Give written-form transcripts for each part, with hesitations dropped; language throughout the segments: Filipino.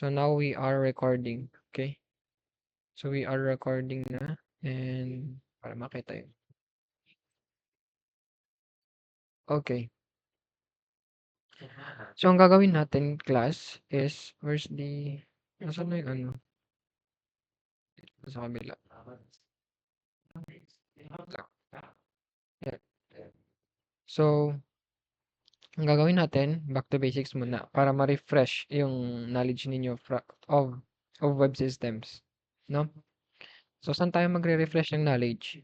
So now we are recording. Okay? So we are recording na. And para makita yun. Okay. So ang gagawin natin class is where's the nasaan na yung ano? Sa kabila. Yeah. So ang gagawin natin, back to basics muna para ma-refresh yung knowledge ninyo of web systems, no? So saan tayo magre-refresh ng knowledge?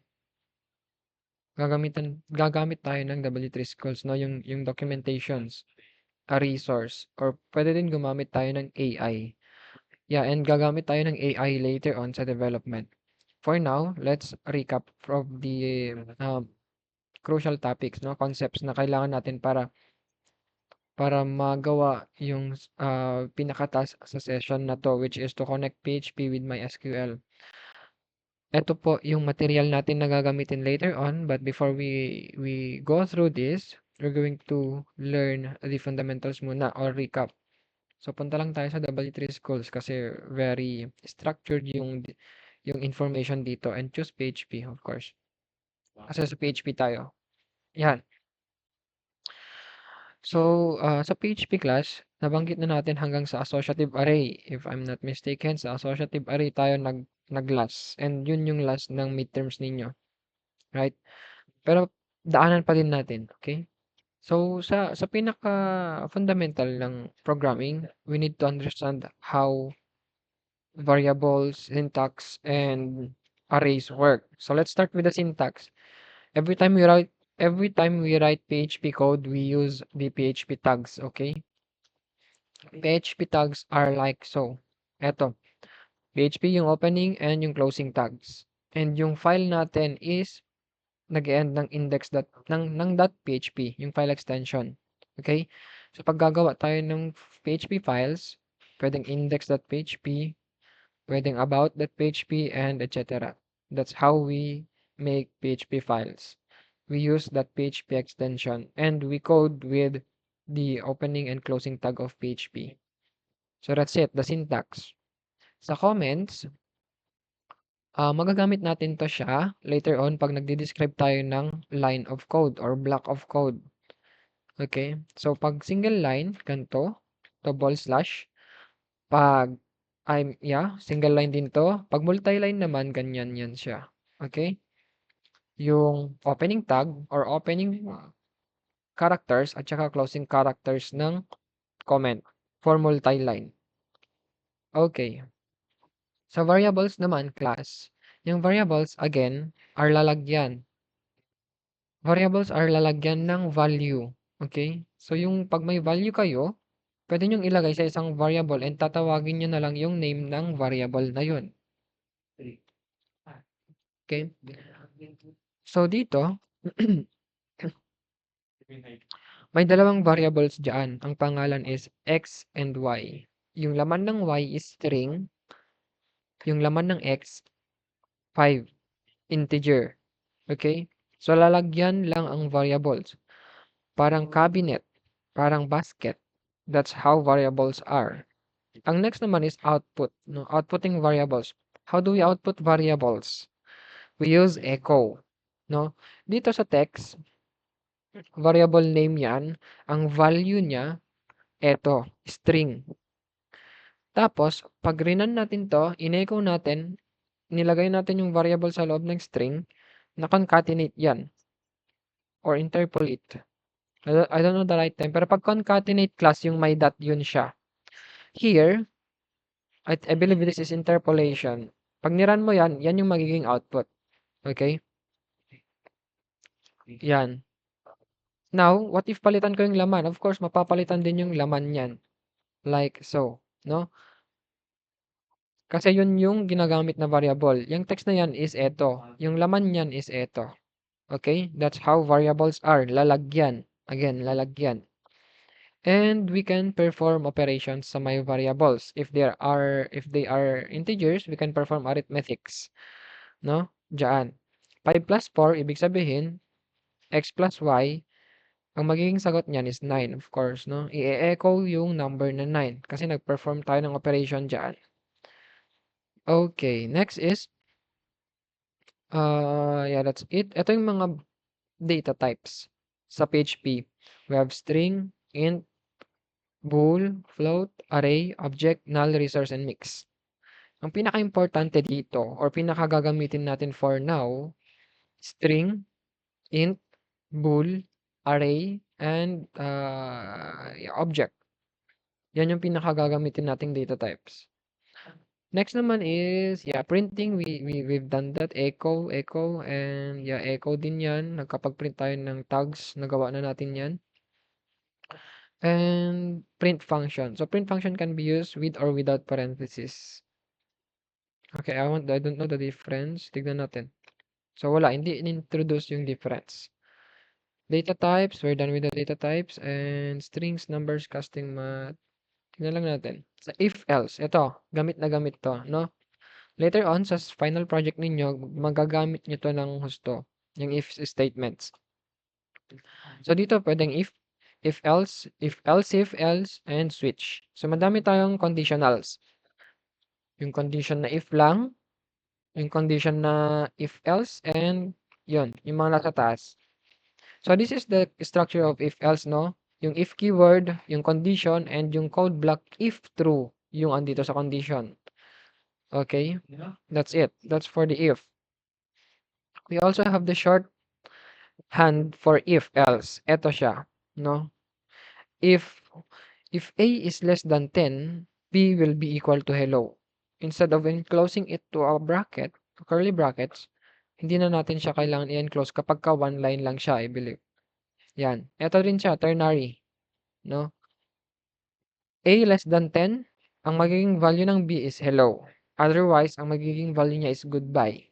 Gagamit tayo ng W3 Schools, no? Yung documentations, a resource, or pwede din gumamit tayo ng AI. Yeah, and gagamit tayo ng AI later on sa development. For now, let's recap from the crucial topics, no? Concepts na kailangan natin para magawa yung pinakatask sa session na to, which is to connect PHP with MySQL. Ito po yung material natin na gagamitin later on, but before we go through this, we're going to learn the fundamentals muna or recap. So punta lang tayo sa W3 Schools kasi very structured yung information dito, and choose PHP of course. Kasi sa PHP tayo. Yan. So, sa PHP class, nabanggit na natin hanggang sa associative array. If I'm not mistaken, sa associative array tayo nag-last. And yun yung last ng midterms ninyo. Right? Pero daanan pa din natin. Okay? So, sa pinaka-fundamental ng programming, we need to understand how variables, syntax, and arrays work. So, let's start with the syntax. Every time we write every time we write PHP code, we use the PHP tags, okay? PHP tags are like so. Eto, PHP yung opening and yung closing tags. And yung file natin is nag-end ng index ng .php, yung file extension. Okay? So pag gagawa tayo ng PHP files, pwedeng index.php, pwedeng about.php, and etc. That's how we make PHP files. We use that PHP extension and we code with the opening and closing tag of PHP. So that's it, the syntax. Sa comments, magagamit natin to siya later on pag nagde-describe tayo ng line of code or block of code. Okay? So pag single line, ganito, double slash. Pag single line din to. Pag multi-line naman, ganyan yan siya. Okay? Yung opening tag or opening characters at saka closing characters ng comment for multi-line. Okay. Sa variables naman, class. Yung variables, again, are lalagyan. Variables are lalagyan ng value. Okay? So, yung pag may value kayo, pwede nyong ilagay sa isang variable and tatawagin nyo na lang yung name ng variable na yun. Okay? So, dito, may dalawang variables dyan. Ang pangalan is X and Y. Yung laman ng Y is string. Yung laman ng X, 5. Integer. Okay? So, lalagyan lang ang variables. Parang cabinet. Parang basket. That's how variables are. Ang next naman is output. No? Outputting variables. How do we output variables? We use echo. No? Dito sa text, variable name yan. Ang value niya, eto, string. Tapos, pag rinan natin to, in-echo natin, nilagay natin yung variable sa loob ng string, na-concatenate yan. Or interpolate. I don't know the right time. Pero pag concatenate class, yung may dot yun siya. Here, I believe this is interpolation. Pag niran mo yan, yan yung magiging output. Okay? Yan. Now, what if palitan ko yung laman? Of course, mapapalitan din yung laman yan. Like so. No? Kasi yun yung ginagamit na variable. Yung text na yan is eto. Yung laman yan is eto. Okay? That's how variables are. Lalagyan. Again, lalagyan. And we can perform operations sa may variables. If they are integers, we can perform arithmetics. No? Diyan. 5 plus 4, ibig sabihin, x plus y Ang magiging sagot niyan is 9, of course, no? I-echo yung number na 9 kasi nag-perform tayo ng operation diyan. Okay, next is yeah, that's it. Ito yung mga data types sa PHP. We have string, int, bool, float, array, object, null, resource, and mix. Ang pinaka-importante dito or pinaka-gagamitin natin for now, string, int, bool, array, and yeah, object. Yan yung pinaka-gagamitin nating data types. Next naman is, yeah, printing. We've done that. Echo, and yeah, echo din yan. Nagkapag-print tayo ng tags. Nagawa na natin yan. And print function. So, print function can be used with or without parentheses. Okay, I don't know the difference. Tignan natin. So, wala. Hindi in-introduce yung difference. Data types. We're done with the data types. And strings, numbers, casting, math. Tignan lang natin. Sa if-else. Ito. Gamit na gamit to. No? Later on, sa final project ninyo, magagamit nyo to ng husto. Yung if statements. So, dito pwedeng if else, if else, and switch. So, madami tayong conditionals. Yung condition na if lang, yung condition na if else, and yun, yung mga nasa taas. So, this is the structure of if else, no? Yung if keyword, yung condition, and yung code block if true, yung andito sa condition. Okay? That's it. That's for the if. We also have the shorthand for if else. Ito siya, no? If A is less than 10, B will be equal to hello. Instead of enclosing it to a bracket, to curly brackets, hindi na natin siya kailangan i-enclose kapag ka one line lang siya, I believe. Yan. Ito rin siya, ternary. No? A less than 10, ang magiging value ng B is hello. Otherwise, ang magiging value niya is goodbye.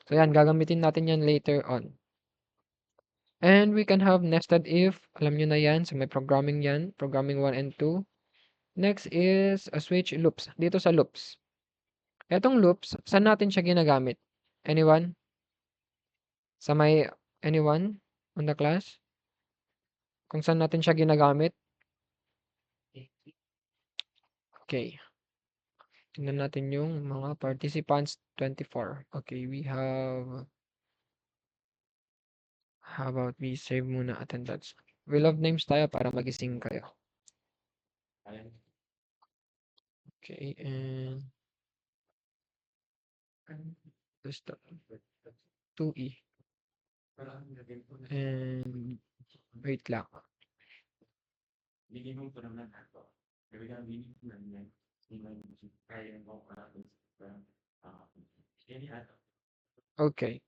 So yan, gagamitin natin yan later on. And we can have nested if. Alam nyo na yan. So may programming yan. Programming 1 and 2. Next is a switch loops. Dito sa loops. Etong loops, saan natin siya ginagamit? Anyone? Sa may anyone on the class? Kung saan natin siya ginagamit? Okay. Tingnan natin yung mga participants 24. Okay, we have how about we save muna attendance. We love names tayo para magising kayo. Okay, and just 2E. And wait lang. Okay.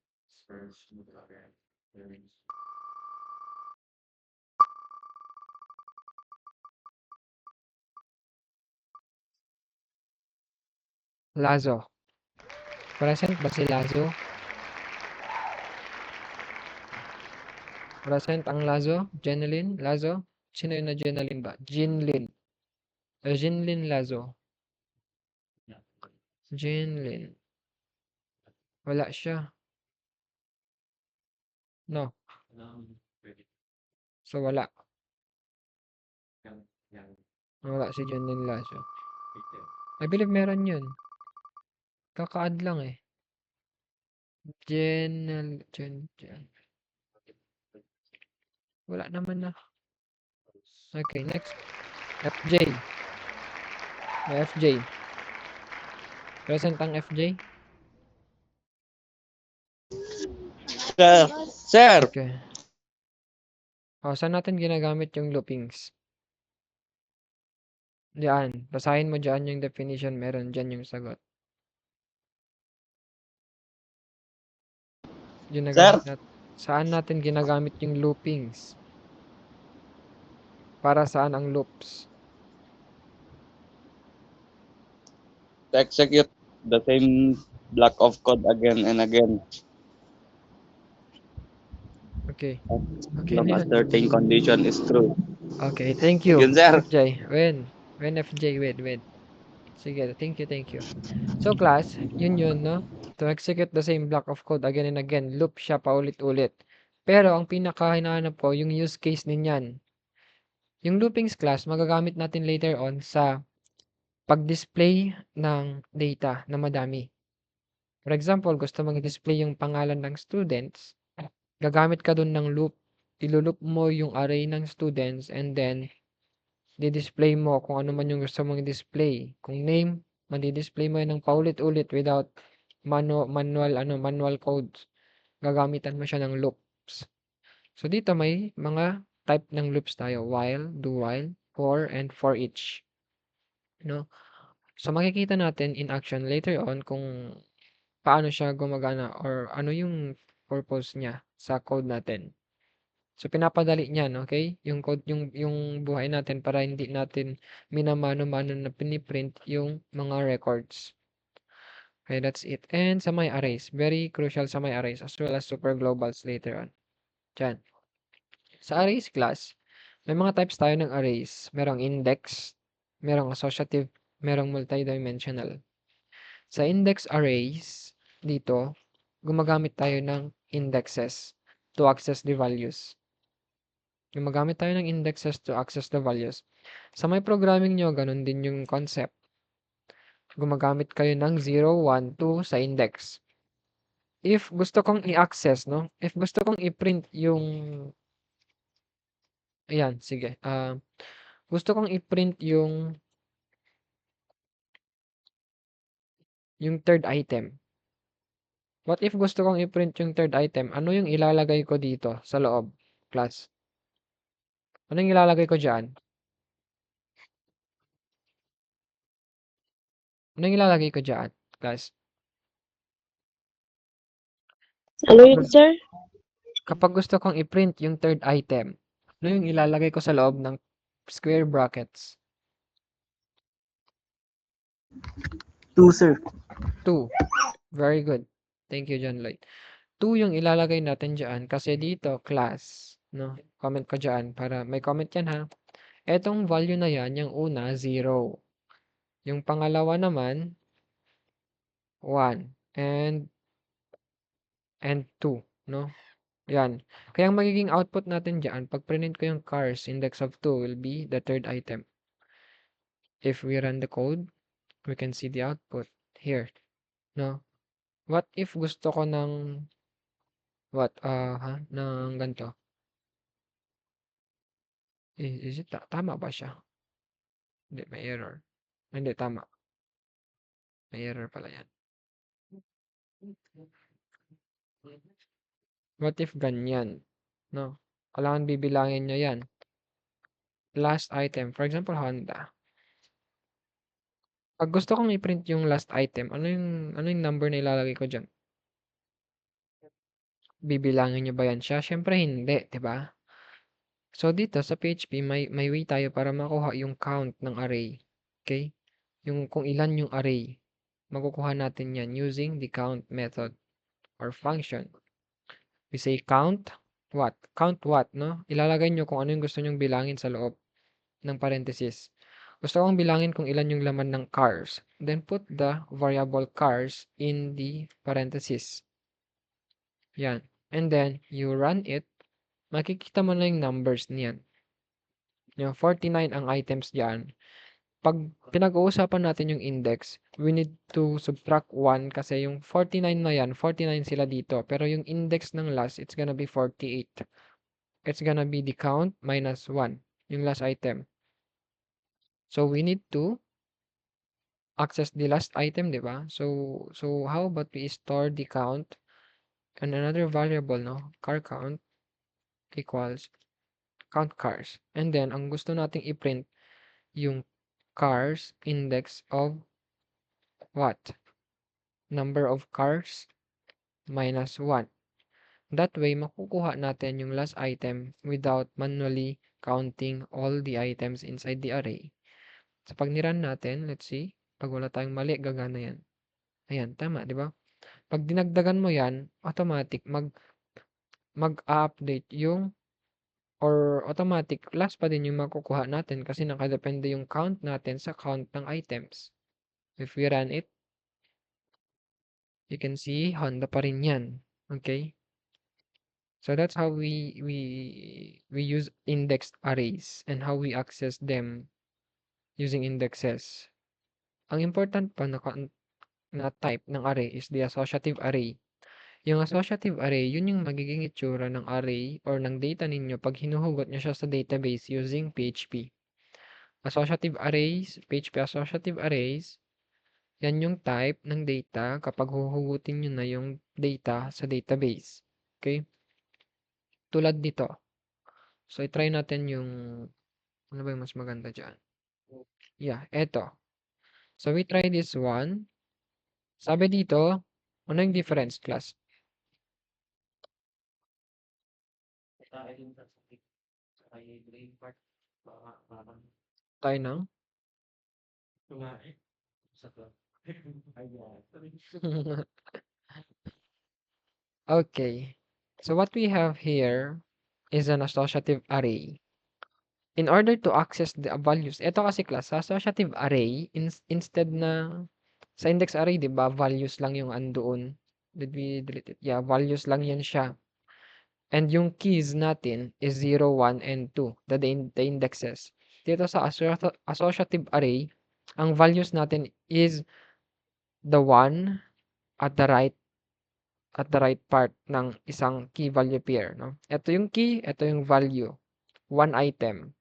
Lazo. Present ba si Lazo? Present ang Lazo? Jeneline? Lazo? Sino yun na Jeneline ba? Jinlin. Jinlin Lazo. Jinlin. Wala siya. No. So, wala. Wala si Jinlin Lazo. I believe meron yun. Kaka-add lang eh. Wala naman na. Okay, next. FJ. May FJ. Present ang FJ? Sir. Okay. Saan natin ginagamit yung loopings? Diyan. Basahin mo dyan yung definition. Meron dyan yung sagot. Ginagamit natin. Saan natin ginagamit yung loopings? Para saan ang loops? To execute the same block of code again and again. Okay. Okay. Long as certain condition is true. Okay, thank you. Again, sir. FJ. When FJ, wait. Sige, thank you. So class, yun, no? To execute the same block of code again and again, loop siya paulit-ulit. Pero ang pinaka-hinahanap ko yung use case din yan. Yung loopings class magagamit natin later on sa pag-display ng data na madami. For example, gusto mag-display yung pangalan ng students, gagamit ka dun ng loop. Ilu-loop mo yung array ng students and then di-display mo kung ano man yung gusto mong i-display. Kung name, madi-display mo yan ng paulit-ulit without manual codes. Gagamitan mo siya ng loops. So dito may mga type ng loops tayo, while, do while, for, and for each. No? So makikita natin in action later on kung paano siya gumagana or ano yung purpose niya sa code natin. So pinapadali niyan, okay? Yung code yung buhay natin para hindi natin minamano-mano na piniprint yung mga records. Okay, that's it. And sa may arrays, very crucial sa may arrays as well as super globals later on. Diyan. Sa arrays class, may mga types tayo ng arrays. Merong index, merong associative, merong multidimensional. Sa index arrays, dito, gumagamit tayo ng indexes to access the values. Gumagamit tayo ng indexes to access the values. Sa may programming nyo, ganun din yung concept. Gumagamit kayo ng 0, 1, 2 sa index. If gusto kong i-access, no? If gusto kong i-print yung ayan, sige. Gusto kong i-print yung third item. What if gusto kong i-print yung third item? Ano yung ilalagay ko dito sa loob, class? Ano yung ilalagay ko diyan? Ano yung ilalagay ko diyan, class? Ano Kapag, yun, sir? kapag gusto kong i-print yung third item, ano yung ilalagay ko sa loob ng square brackets? 2, sir. 2. Very good. Thank you, John Lloyd. 2 yung ilalagay natin diyan kasi dito, class. No? Comment ko diyan para may comment yan ha. Etong value na yan, yung una, 0. Yung pangalawa naman, 1. And 2. No? Yan. Kaya ang magiging output natin diyan, pag print ko yung cars, index of 2 will be the third item. If we run the code, we can see the output here. No? What if gusto ko ng ng ganito? Is it tama ba siya? Hindi, may error. Hindi, tama. May error pala yan. What if ganyan? No? Kailangan bibilangin nyo yan. Last item. For example, Honda. Pag gusto kong i-print yung last item, ano yung number na ilalagay ko dyan? Bibilangin nyo ba yan siya? Siyempre hindi, di ba? So dito sa PHP, may way tayo para makuha yung count ng array. Okay? Yung kung ilan yung array. Makukuha natin yan using the count method or function. We say count what? Count what, no? Ilalagay nyo kung ano yung gusto nyong bilangin sa loob ng parenthesis. Gusto kong bilangin kung ilan yung laman ng cars. Then put the variable cars in the parenthesis. Yan. And then, you run it. Makikita mo na yung numbers niyan. Yung 49 ang items diyan. Pag pinag-uusapan natin yung index, we need to subtract 1 kasi yung 49 na yan, 49 sila dito. Pero yung index ng last, it's gonna be 48. It's gonna be the count minus 1, yung last item. So, we need to access the last item, di ba? So how about we store the count and another variable, no? Car count equals count cars. And then, ang gusto nating i-print, yung cars index of what? Number of cars minus 1. That way, makukuha natin yung last item without manually counting all the items inside the array. So, pag niran natin, let's see, pag wala tayong mali, gagana yan. Ayan, tama, di ba? Pag dinagdagan mo yan, automatic mag-update yung or automatic last pa din yung makukuha natin kasi nakadepende yung count natin sa count ng items. If we run it, you can see Honda pa rin yan. Okay? So that's how we use indexed arrays and how we access them using indexes. Ang important pa na type ng array is the associative array. Yung associative array, yun yung magiging itsura ng array or ng data ninyo pag hinuhugot nyo siya sa database using PHP. Associative arrays, PHP associative arrays, yan yung type ng data kapag huhugutin nyo na yung data sa database. Okay? Tulad dito. So, i-try natin yung, ano ba yung mas maganda dyan? Yeah, eto. So, we try this one. Sabi dito, ano yung difference, class? Tayo ng? Okay. So, what we have here is an associative array. In order to access the values, ito kasi class, sa associative array, instead na sa index array, di ba, values lang yung andoon. Did we delete it? Yeah, values lang yan siya. And yung keys natin is 0, 1, and 2, the indexes. Dito sa associative array, ang values natin is the 1 at the right part ng isang key value pair, no? Ito yung key, ito yung value. 1 item,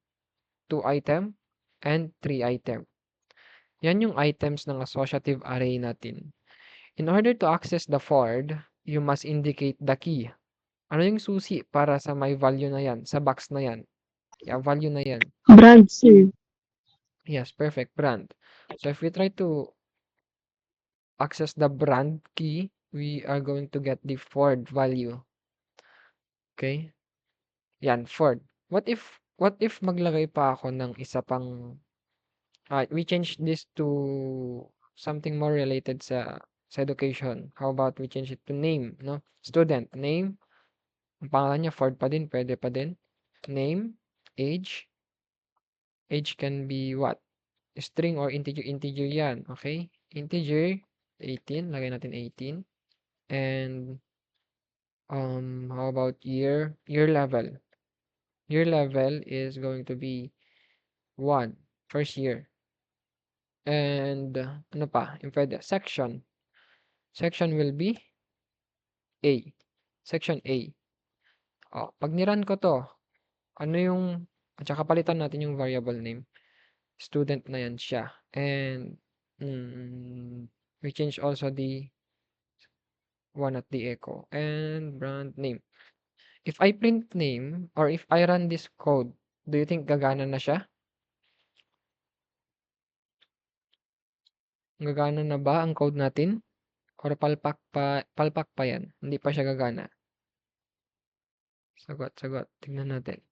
2 item, and 3 item. Yan yung items ng associative array natin. In order to access the Ford, you must indicate the key. Ano yung susi para sa may value na yan, sa box na yan? Yeah, value na yan. Brand, sir. Yes, perfect, brand. So if we try to access the brand key, we are going to get the Ford value. Okay? Yan, Ford. What if maglagay pa ako ng isa pang we change this to something more related sa education. How about we change it to name, no? Student name. Ang pangalan niya Ford pa din, pwede pa din. Name, age. Age can be what? String or integer, integer 'yan, okay? Integer 18, lagay natin 18. And how about year? Year level. Year level is going to be 1, first year. And ano pa? Yung pwede, section. Section will be A. Section A. Pag ni-run ko to, ano yung, at saka palitan natin yung variable name. Student na yan siya. And we change also the one at the echo. And brand name. If I print name, or if I run this code, do you think gagana na siya? Gagana na ba ang code natin? Or palpak pa yan? Hindi pa siya gagana. Sagot. Tignan natin.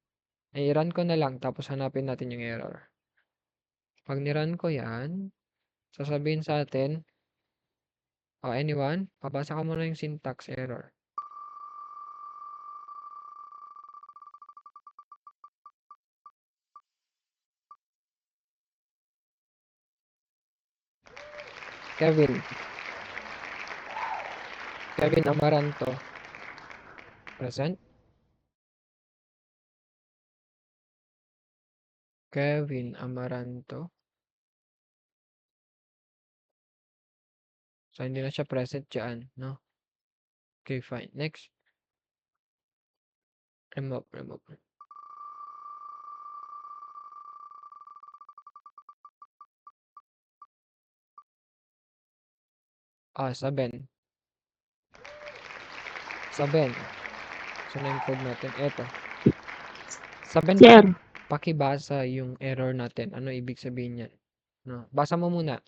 I-run ko na lang, tapos hanapin natin yung error. Pag ni-run ko yan, sasabihin sa atin, anyone, pabasa ka muna yung syntax error. Kevin Amaranto. Present. Kevin Amaranto. So, hindi na siya present dyan, no? Okay, fine. Next. Remove. Saben. Saan na yung code natin? Eto. Saben, Sir. pakibasa yung error natin. Ano ibig sabihin yan? No? Basa mo muna.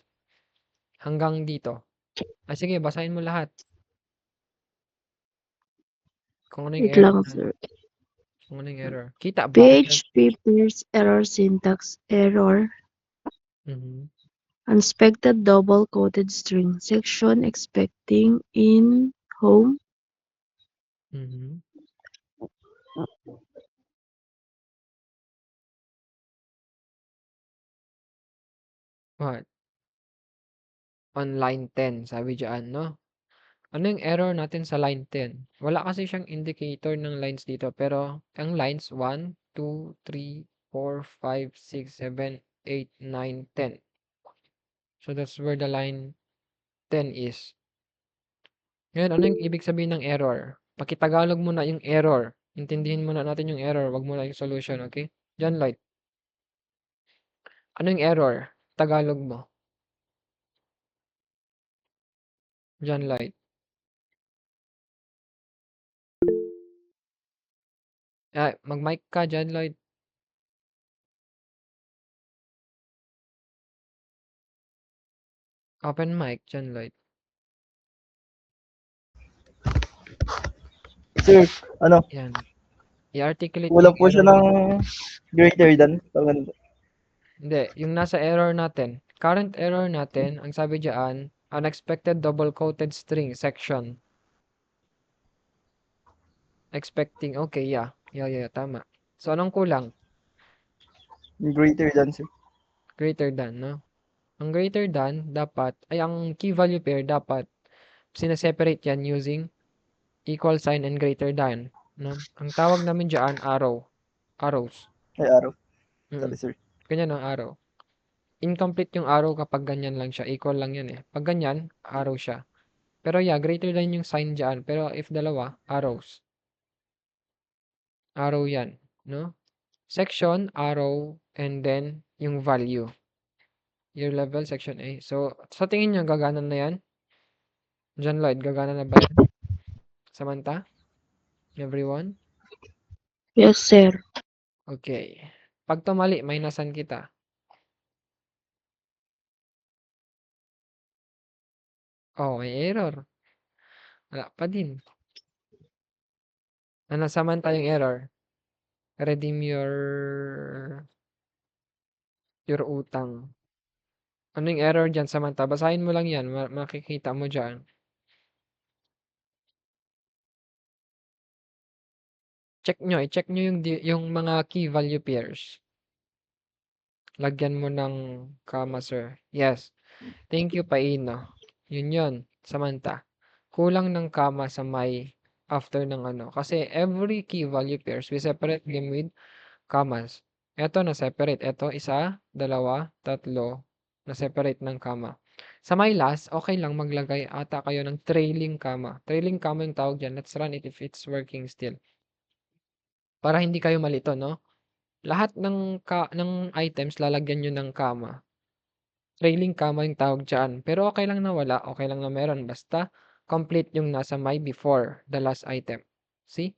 Hanggang dito. Sige, basahin mo lahat. Kung ano yung Wait error lang, na. sir. Kung ano yung error. Kita ba? Page, papers, error, syntax, error, Mhm. unexpected double-quoted string, section expecting in home, Mhm. What? On line 10, sabi dyan, no? Ano yung error natin sa line 10? Wala kasi siyang indicator ng lines dito, pero ang lines 1, 2, 3, 4, 5, 6, 7, 8, 9, 10. So that's where the line 10 is. Ngayon, ano yung ibig sabihin ng error? Pakitagalog mo na yung error. Intindihin muna natin yung error, wag mo na yung solution, okay? John Lloyd, ano yung error? Tagalog mo. John Lloyd. Mag-mic ka, John Lloyd. Open mic, John Lloyd. Sir, ano, Yan. I-articulate mo kulang yung po siya error ng mo. greater than. So, ganun po. Hindi, yung nasa error natin. Current error natin, ang sabi diyan, unexpected double-quoted string section. Expecting, okay, yeah. Yeah, tama. So, anong kulang? Greater than, sir. Greater than, no? Ang greater than, dapat, ay ang key value pair, dapat, sineseparate yan using equal sign and greater than, no? Ang tawag namin diyan, arrow. Arrows. Ay, araw. Mm. Sorry, sir. Ganyan ang arrow. Incomplete yung arrow kapag ganyan lang siya. Equal lang yan eh. Pag ganyan, arrow siya. Pero yeah, greater than yung sign dyan. Pero if dalawa, arrows. Arrow yan. No? Section, arrow, and then yung value. Year level, section A. So, sa tingin nyo, gagana na yan? John Lloyd, gagana na ba yan? Samantha? Everyone? Yes, sir. Okay. Pag tumali, minusan kita. Oh, may error. Wala pa din. Ano, Samantha yung error? Redeem your utang. Ano yung error dyan, Samantha? Basahin mo lang yan. Makikita mo dyan. I-check nyo yung mga key value pairs. Lagyan mo ng comma, sir. Yes. Thank you, Paino. Yun, Samantha. Kulang ng comma sa may after ng ano. Kasi every key value pairs, we separate them with commas. Ito na-separate. Ito, isa, dalawa, tatlo, na-separate ng comma. Sa my last, okay lang maglagay ata kayo ng trailing comma. Trailing comma yung tawag dyan. Let's run it if it's working still. Para hindi kayo malito, no? Lahat ng items lalagyan nyo ng comma. Trailing comma yung tawag dyan. Pero okay lang na wala, okay lang na meron. Basta complete yung nasa my before the last item. See?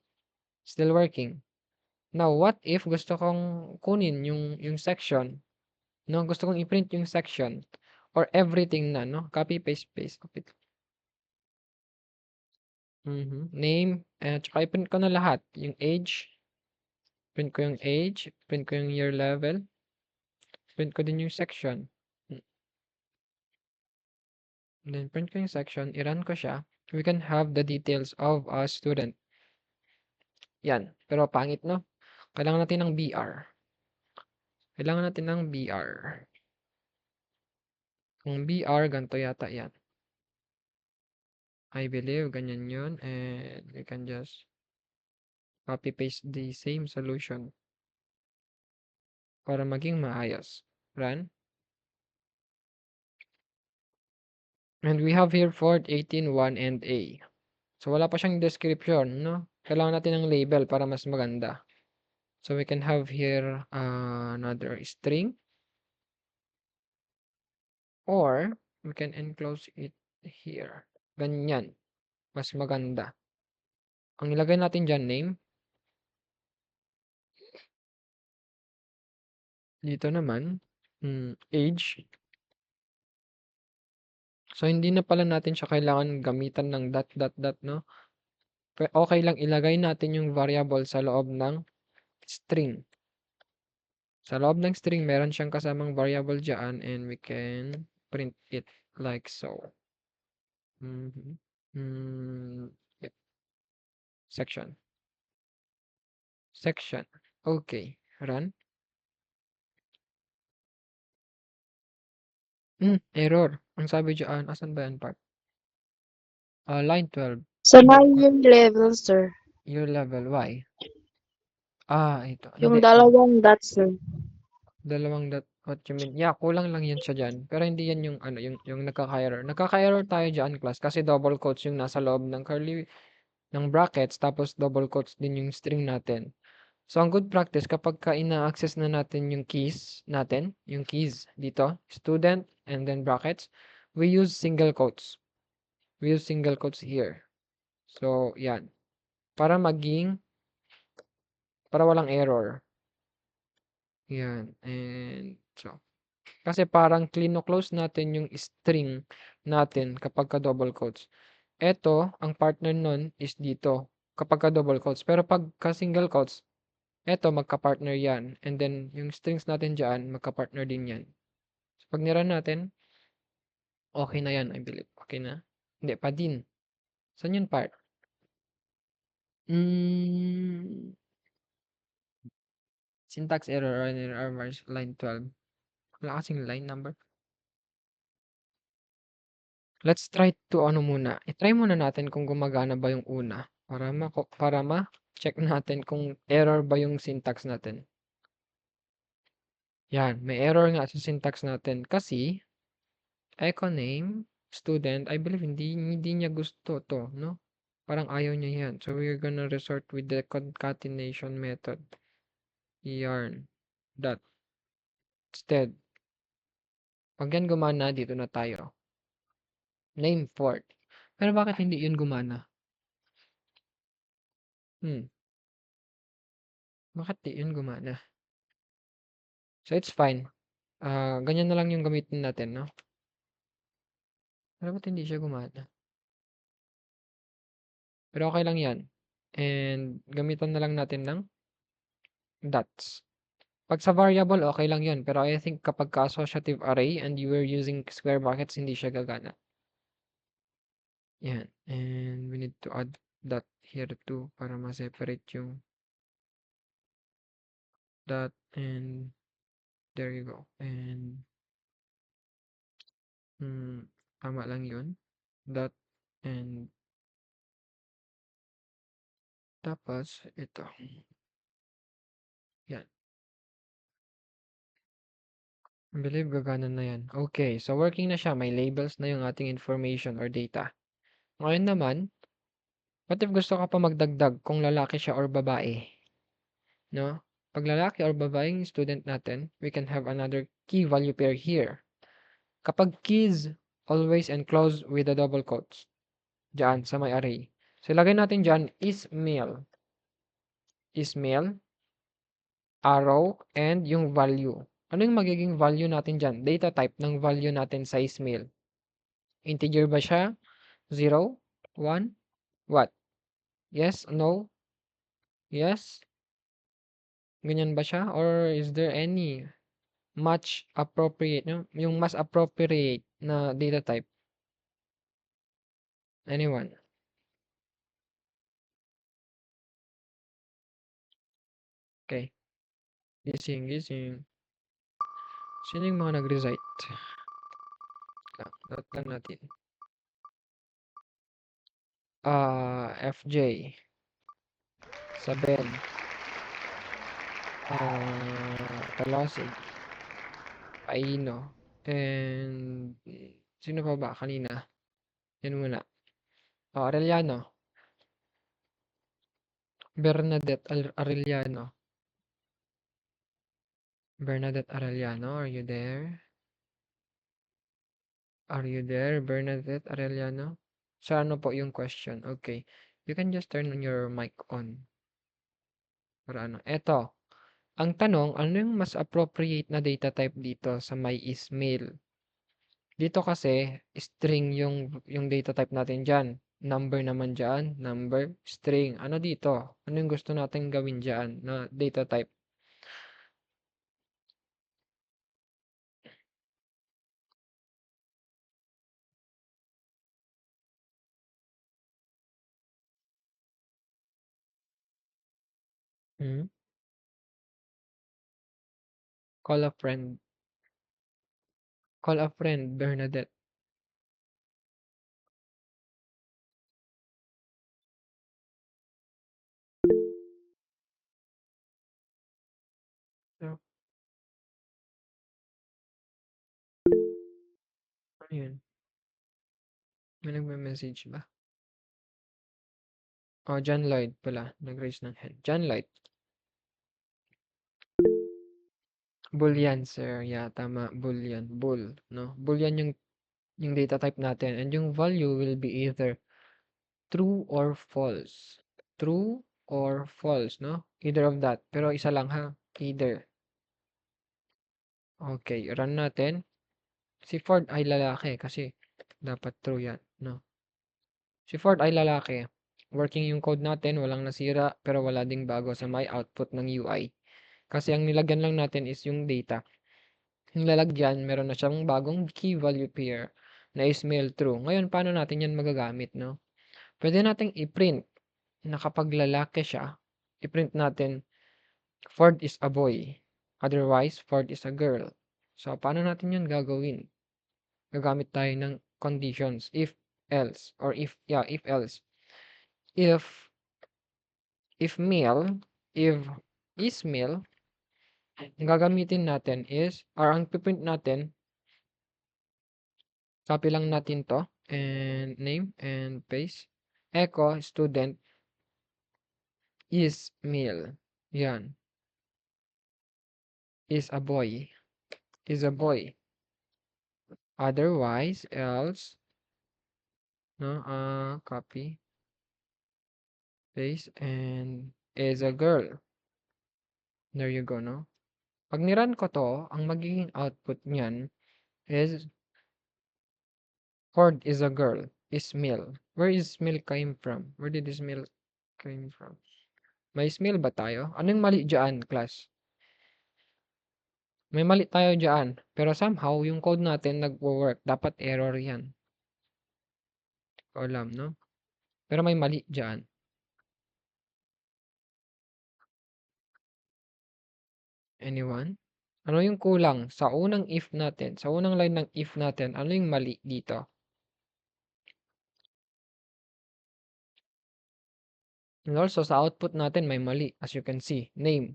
Still working. Now, what if gusto kong kunin yung section? No, gusto kong i-print yung section or everything na, no? Copy, paste, paste. Copy. Name, tsaka i-print ko na lahat. Yung age, print ko yung age, print ko yung year level, print ko din yung section. Then, print ko yung section, i-run ko siya. We can have the details of a student. Yan. Pero pangit, no? Kailangan natin ng BR. Kailangan natin ng BR. Kung BR, ganito yata yan. I believe, ganyan yun. And we can just copy-paste the same solution para maging maayos. Run. And we have here 4, 18, 1, and A. So, wala pa siyang description, no? Kailangan natin ng label para mas maganda. So, we can have here another string. Or, we can enclose it here. Ganyan. Mas maganda. Ang ilagay natin dyan, name. Dito naman, age. So, hindi na pala natin siya kailangan gamitan ng dot, dot, dot, no? Okay lang ilagay natin yung variable sa loob ng string. Sa loob ng string, meron siyang kasamang variable dyan and we can print it like so. Yep. Section. Section. Okay. Run. Error. Ang sabi dyan, asan ba yan part? Line 12, Sa year level, sir. year level, why? Ito. Yung Hindi. dalawang dots, sir. Dalawang what you mean? Yeah, kulang lang yan siya dyan. Pero hindi yan yung ano, yung nagkaka-error. Nagkaka-error tayo dyan, class, kasi double quotes yung nasa loob ng ng brackets, tapos double quotes din yung string natin. So, ang good practice, kapag ka ina-access na natin yung keys natin, yung keys dito, student, and then brackets, we use single quotes. We use single quotes here. So, yan. Para para walang error. Yan. And, so, kasi parang close natin yung string natin kapag ka double quotes. Ito, ang partner nun is dito kapag ka double quotes. Pero pagka single quotes, eto magka-partner yan. And then, yung strings natin dyan, magka-partner din yan. So, pag nirun natin, okay na yan, I believe. Okay na? Hindi pa din. Saan yung part? Syntax error or error line 12. Wala kasing line number. Let's try to ano muna. I-try muna natin kung gumagana ba yung una. Para ma-check natin kung error ba yung syntax natin. Yan, may error nga sa syntax natin kasi echo name, student, I believe hindi niya gusto to, no? Parang ayaw niya yan. So, we're gonna resort with the concatenation method. Yarn. Dot. Instead, pag yan gumana, dito na tayo. Name port. Pero bakit hindi yun gumana? Bakit di yun gumana? So, it's fine. Ganyan na lang yung gamitin natin, no? Pero ba't hindi siya gumana? Pero okay lang yan. And, gamitan na lang natin ng dots. Pag sa variable, okay lang yun. Pero I think kapag ka-associative array and you were using square brackets, hindi siya gagana. Yan. And we need to add dot here too para ma-separate yung dot and there you go. And tama lang yun. Dot and tapos ito. Yan. I believe gagana na yan. Okay, so working na siya. May labels na yung ating information or data. Ngayon naman, what if gusto ka pa magdagdag kung lalaki siya or babae? No? Pag lalaki or babaeng student natin, we can have another key value pair here. Kapag keys, always enclose with the double quotes. Diyan, sa may array. So, ilagay natin dyan is male. Is male, arrow, and yung value. Ano yung magiging value natin dyan? Data type ng value natin sa is male. Integer ba siya? 0, 1, what? Yes, no, yes? Ganyan ba siya? Or is there any much appropriate, no? Yung mas appropriate na data type? Anyone? Okay. Gising. Sino yung mga nag-recite? Note lang natin. FJ. Sabel. Talasig. Paino. And sino pa ba kanina? Yan muna. Arellano. Bernadette Arellano. Bernadette Arellano, are you there? Are you there, Bernadette Arellano? So, ano po yung question? Okay. You can just turn on your mic on. Para ano? Eto. Ang tanong, ano yung mas appropriate na data type dito sa my is male? Dito kasi, string yung data type natin dyan. Number naman dyan, number, string. Ano dito? Ano yung gusto natin gawin dyan na data type? Hmm? Call a friend. Call a friend, Bernadette. Ano yun? May nagme-message ba? Oh, John Lloyd pala. Nag-raise ng hand. John Lloyd. Boolean, sir. Yeah, tama. Boolean. Bool, no? Boolean yung data type natin. And yung value will be either true or false. True or false, no? Either of that. Pero isa lang ha. Either. Okay, run natin. Si Ford ay lalaki kasi dapat true yan, no? Si Ford ay lalaki. Working yung code natin, walang nasira, pero wala ding bago sa my output ng UI. Kasi ang nilagyan lang natin is yung data. Yung lalagyan, meron na siyang bagong key value pair na is male true. Ngayon, paano natin yan magagamit, no? Pwede nating i-print na kapag lalaki siya, i-print natin Ford is a boy. Otherwise, Ford is a girl. So, paano natin yun gagawin? Gagamit tayo ng conditions, if else, or if else. If male, if is male, ang gagamitin natin is, or ang piprint natin, copy lang natin to, and name, and paste. Echo, student, is male. Yan. Is a boy. Is a boy. Otherwise, else, no, copy, paste, and is a girl. There you go, no? Pag niran ko to, ang magiging output niyan is Ford is a girl, is male. Where is male came from? Where did this male came from? May male ba tayo? Anong mali dyan, class? May mali tayo dyan. Pero somehow, yung code natin nagwo-work. Dapat error yan. Ko alam, no? Pero may mali dyan. Anyone? Ano yung kulang sa unang if natin? Sa unang line ng if natin, ano yung mali dito? And also, sa output natin, may mali. As you can see, name.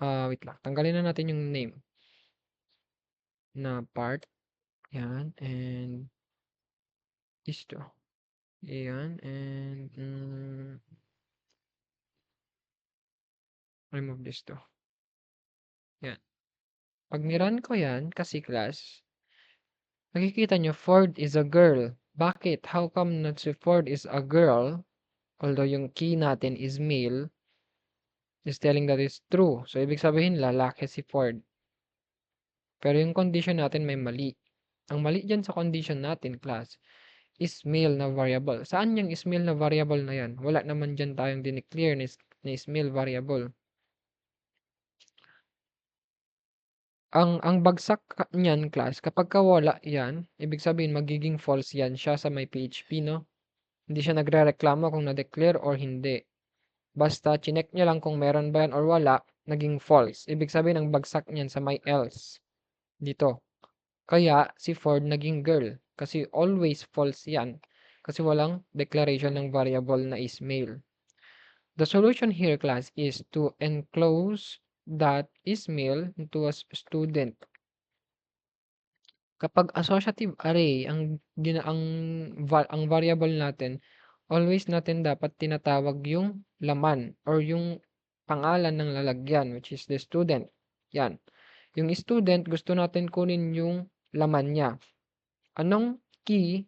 Wait lang. Tanggalin na natin yung name na part. Yan. And this to. Yan. And remove this to. Yan. Pag niran ko yan, kasi class, nakikita nyo, Ford is a girl. Bakit? How come not si Ford is a girl? Although yung key natin is male, is telling that it's true. So, ibig sabihin, lalaki si Ford. Pero yung condition natin may mali. Ang mali dyan sa condition natin, class, is male na variable. Saan yung is male na variable na yan? Wala naman dyan tayong dineclare na is male variable. Ang bagsak niyan, class, kapag wala yan, ibig sabihin magiging false yan siya sa may PHP, no? Hindi siya nagre-reklamo kung na-declare or hindi. Basta chinek niya lang kung meron ba yan or wala, naging false. Ibig sabihin ang bagsak niyan sa may else. Dito. Kaya si Ford naging girl. Kasi always false yan. Kasi walang declaration ng variable na is male. The solution here, class, is to enclose that is male into a student. Kapag associative array ang variable natin, always natin dapat tinatawag yung laman or yung pangalan ng lalagyan, which is the student. Yan. Yung student, gusto natin kunin yung laman niya. Anong key,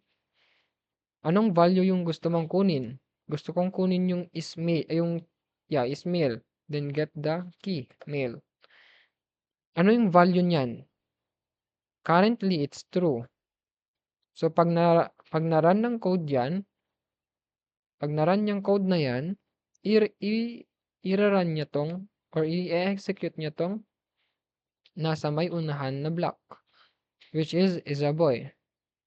anong value yung gusto mong kunin? Gusto kong kunin yung is male. Then get the key, male. Ano yung value niyan? Currently, it's true. So, pag na-run ng code yan, pag na-run yung code na yan, i-run niya tong, or i-execute niya tong nasa may unahan na block, which is a boy.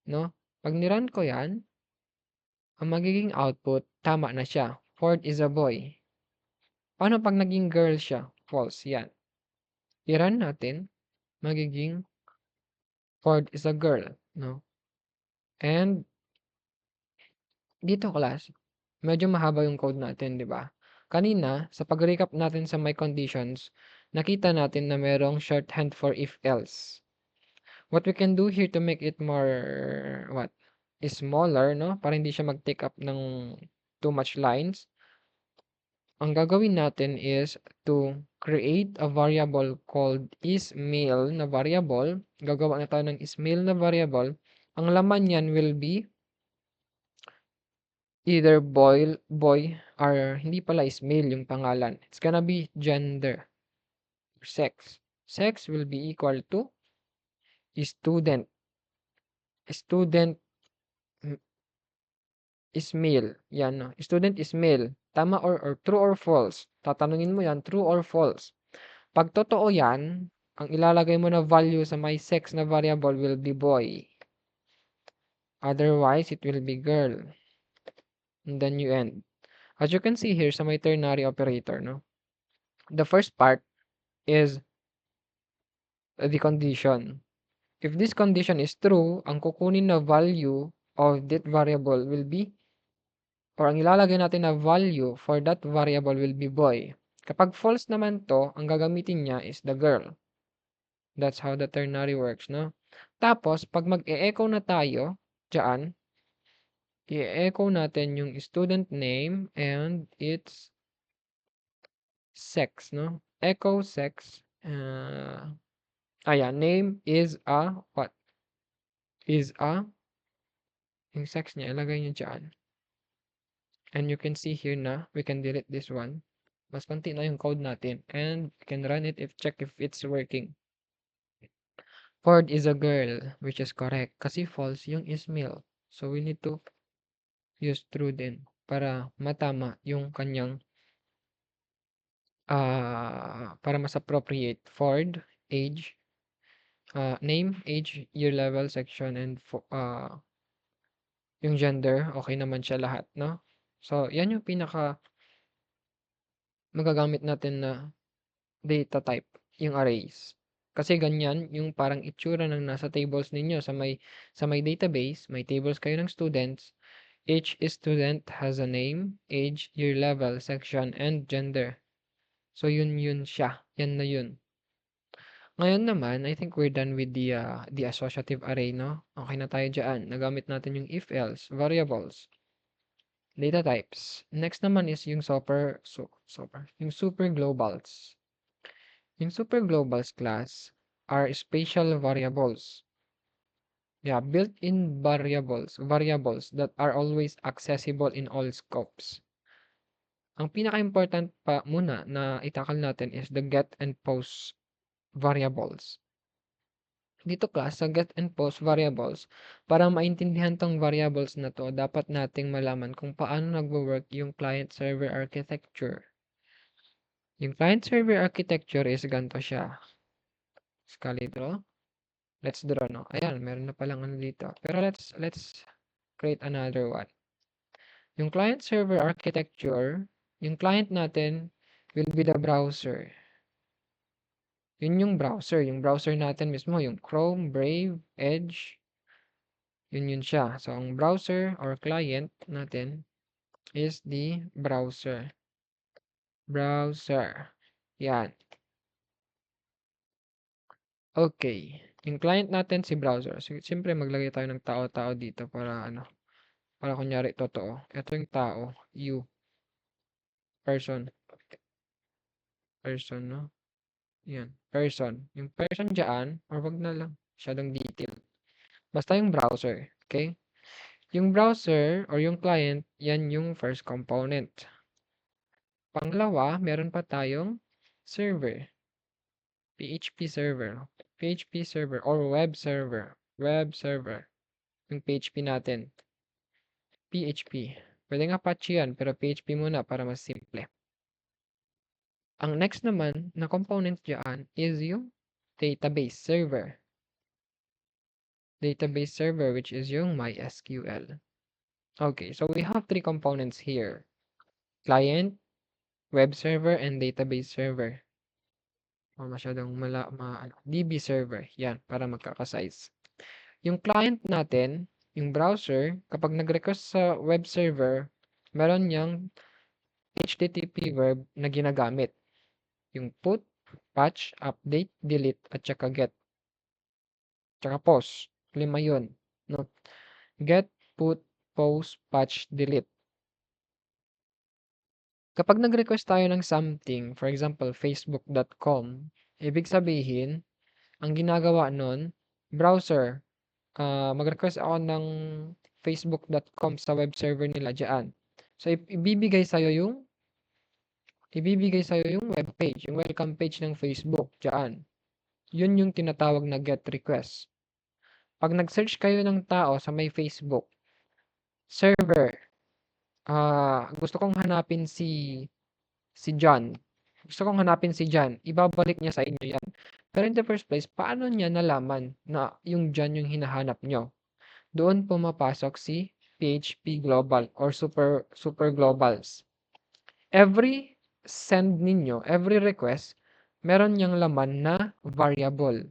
No? Pag ni-run ko yan, ang magiging output, tama na siya. Ford is a boy. Paano pag naging girl siya? False yan. I-run natin, magiging Ford is a girl. No? And, dito class, medyo mahaba yung code natin, di ba? Kanina, sa pag-recap natin sa my conditions, nakita natin na merong shorthand for if else. What we can do here to make it more, smaller, no? Para hindi siya mag-take up ng too much lines. Ang gagawin natin is to create a variable called isMale na variable. Gagawa na tayo ng isMale na variable. Ang laman niyan will be either boy, or hindi pala isMale yung pangalan. It's gonna be gender, sex. Sex will be equal to student. Student is male. Yan, no? Student is male. Tama or true or false? Tatanungin mo yan, true or false. Pag totoo yan, ang ilalagay mo na value sa my sex na variable will be boy. Otherwise, it will be girl. And then you end. As you can see here sa my ternary operator, no? The first part is the condition. If this condition is true, ang kukunin na value of that variable will be, or ang ilalagay natin na value for that variable will be boy. Kapag false naman to, ang gagamitin niya is the girl. That's how the ternary works, no? Tapos, pag mag-e-echo na tayo, dyan, i-echo natin yung student name and its sex, no? Echo sex. Ayan, name is a, what? Is a, yung sex niya, ilagay niyo dyan. And you can see here na, we can delete this one. Mas konti na yung code natin. And we can run it check if it's working. Ford is a girl, which is correct. Kasi false yung is male. So we need to use true din para matama yung kanyang para mas appropriate. Ford, age, name, age, year level, section, and yung gender, okay naman siya lahat, no? So, yan yung pinaka magagamit natin na data type, yung arrays. Kasi ganyan yung parang itsura ng nasa tables ninyo sa may database, may tables kayo ng students. Each student has a name, age, year level, section, and gender. So yun siya. Yan na yun. Ngayon naman, I think we're done with the associative array, no? Okay na tayo dyan. Nagamit natin yung if-else, variables, data types. Next naman is yung yung super globals. Yung super globals class are spatial variables. Yeah, built-in variables that are always accessible in all scopes. Ang pinaka-important pa muna na itakal natin is the get and post variables. Dito class, sa get and post variables, para maintindihan tong variables na to, dapat nating malaman kung paano nagwo-work yung client-server architecture. Yung client-server architecture is ganito siya. Scali draw. Let's draw, no? Ayan, meron na palang ano dito. Pero let's create another one. Yung client-server architecture, yung client natin will be the browser. Yun yung browser. Yung browser natin mismo, yung Chrome, Brave, Edge. Yun siya. So, ang browser or client natin is the browser. Browser. Yan. Okay. Yung client natin si browser. So, siyempre maglagay tayo ng tao-tao dito para para kunyari totoo. Ito yung tao. You. Person. Person, no? Yan. Person. Yung person dyan, or wag na lang. Masyadong detail. Basta yung browser. Okay? Yung browser or yung client, yan yung first component. Pangalawa, meron pa tayong server. PHP server. PHP server or web server. Web server. Yung PHP natin. PHP. Pwede nga Apache yan, pero PHP muna para mas simple. Ang next naman na component dyan is yung database server. Database server, which is yung MySQL. Okay, so we have three components here. Client, web server, and database server. O masyadong DB server. Yan, para magkakasize. Yung client natin, yung browser, kapag nag-request sa web server, meron niyang HTTP verb na ginagamit. Yung put, patch, update, delete, at saka get. tsaka post. 5 yun, no? Get, put, post, patch, delete. Kapag nag-request tayo ng something, for example, facebook.com, ibig sabihin, ang ginagawa nun, browser, mag-request ako ng facebook.com sa web server nila diyan. So, ibibigay sa'yo yung web page, yung welcome page ng Facebook diyan. Yun yung tinatawag na get request. Pag nag-search kayo ng tao sa may Facebook server, gusto kong hanapin si John. Gusto kong hanapin si John. Ibabalik niya sa inyo yan. Pero in the first place, paano niya nalaman na yung John yung hinahanap nyo? Doon pumapasok si PHP Global or Super Globals. Every send ninyo, every request, meron niyang laman na variable.